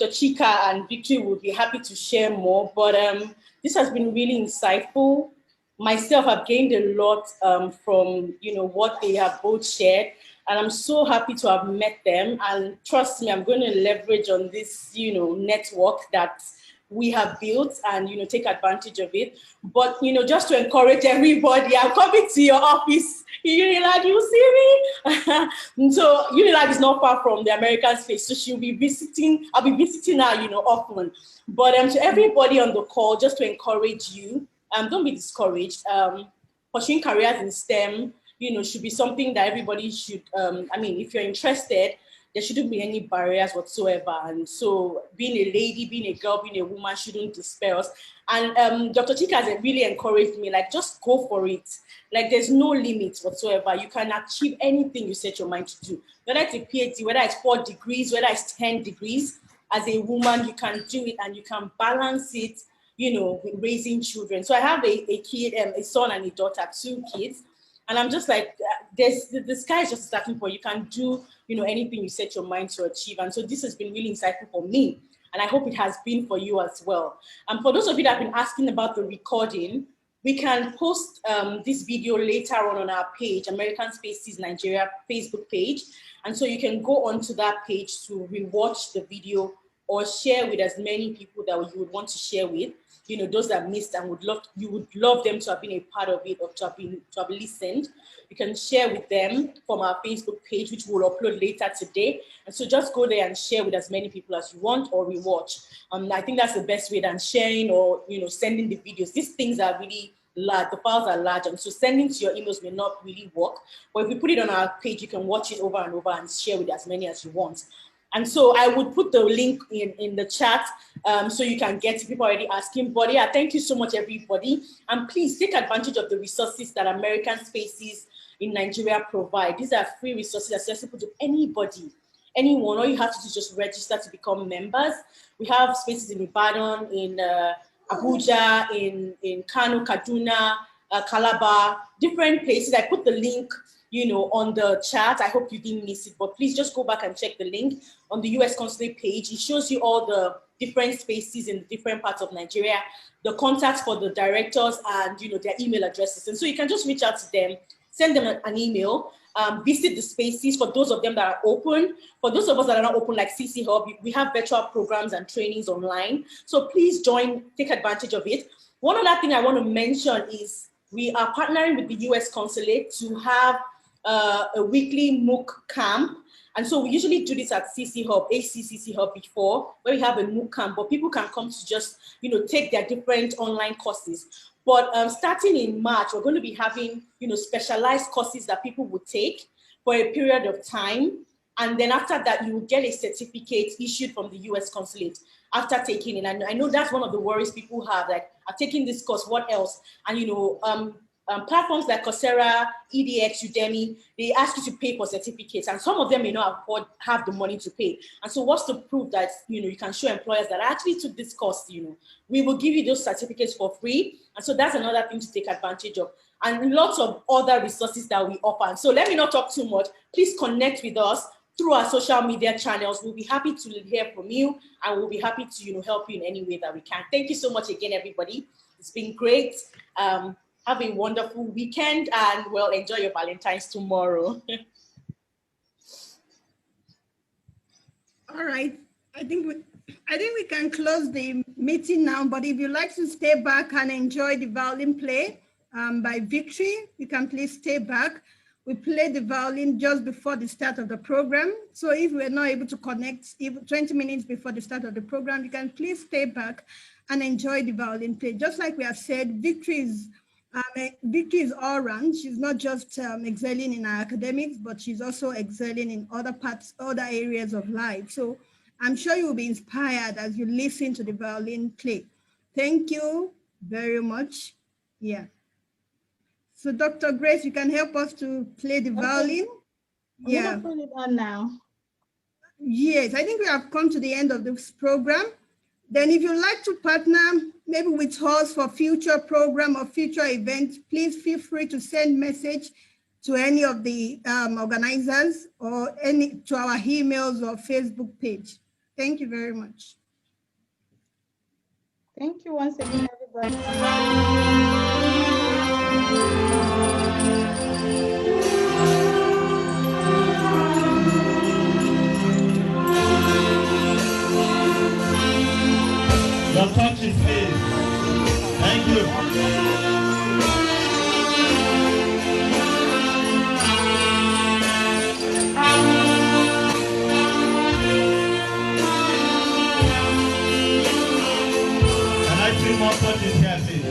Chika and Victory will be happy to share more. But this has been really insightful. Myself, I've gained a lot from what they have both shared, and I'm so happy to have met them. And trust me, I'm going to leverage on this network that we have built and take advantage of it. But just to encourage everybody, I'm coming to your office. Unilag, you see me? So Unilag is not far from the American space, so she'll be visiting. I'll be visiting her, often. But to everybody on the call, just to encourage you, don't be discouraged. Pursuing careers in STEM, should be something that everybody should. If you're interested, there shouldn't be any barriers whatsoever. And so being a lady, being a girl, being a woman shouldn't despair us. And Dr. Chika has really encouraged me, like, just go for it. Like, there's no limit whatsoever. You can achieve anything you set your mind to do. Whether it's a PhD, whether it's 4 degrees, whether it's 10 degrees, as a woman, you can do it and you can balance it, with raising children. So I have a kid, a son and a daughter, 2 kids. And I'm just like, the sky is just starting point. You can do, anything you set your mind to achieve. And so this has been really insightful for me. And I hope it has been for you as well. And for those of you that have been asking about the recording, we can post this video later on our page, American Spaces Nigeria Facebook page. And so you can go onto that page to rewatch the video or share with as many people that you would want to share with. Those that missed and you would love them to have been a part of it or to have listened. You can share with them from our Facebook page, which we'll upload later today. And so just go there and share with as many people as you want or rewatch. I think that's the best way than sharing or sending the videos. These things are really large, the files are large, and so sending to your emails may not really work. But if we put it on our page, you can watch it over and over and share with as many as you want. And so I would put the link in the chat so you can get it. People already asking. But yeah, thank you so much, everybody. And please take advantage of the resources that American Spaces in Nigeria provide. These are free resources accessible to anybody, anyone. All you have to do is just register to become members. We have spaces in Ibadan, in Abuja, in Kano, Kaduna, Calabar, different places. I put the link on the chat. I hope you didn't miss it, but please just go back and check the link on the US Consulate page. It shows you all the different spaces in different parts of Nigeria, the contacts for the directors and their email addresses. And so you can just reach out to them, send them an email, visit the spaces for those of them that are open. For those of us that are not open, like CCHub, we have virtual programs and trainings online. So please join, take advantage of it. One other thing I want to mention is we are partnering with the US Consulate to have a weekly MOOC camp. And so we usually do this at CCHub, HCCC before, where we have a MOOC camp, but people can come to just, take their different online courses. But starting in March, we're going to be having, specialized courses that people will take for a period of time. And then after that, you will get a certificate issued from the US Consulate after taking it. And I know that's one of the worries people have, like, I'm taking this course, what else? And, platforms like Coursera, EDX, Udemy, they ask you to pay for certificates, and some of them may not have the money to pay. And so what's the proof that, you can show employers that I actually took this course, we will give you those certificates for free. And so that's another thing to take advantage of. And lots of other resources that we offer. And so let me not talk too much. Please connect with us through our social media channels. We'll be happy to hear from you, and we'll be happy to, help you in any way that we can. Thank you so much again, everybody. It's been great. Have a wonderful weekend, and well, enjoy your Valentine's tomorrow. All right. I think we can close the meeting now, but if you'd like to stay back and enjoy the violin play by Victory, you can please stay back. We play the violin just before the start of the program. So if we're not able to connect even 20 minutes before the start of the program, you can please stay back and enjoy the violin play. Just like we have said, Victory is all round. She's not just excelling in her academics, but she's also excelling in other areas of life. So I'm sure you will be inspired as you listen to the violin play. Thank you. very much. Yeah. So Dr. Grace, you can help us to play the violin. Yeah. I'm gonna put it on now. Yes, I think we have come to the end of this program. Then if you'd like to partner maybe with us for future program or future events, please feel free to send message to any of the organizers or to our emails or Facebook page. Thank you very much. Thank you once again, everybody. Your touches, please. Thank you. Can I see more touches here, please?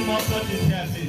More touches here, please.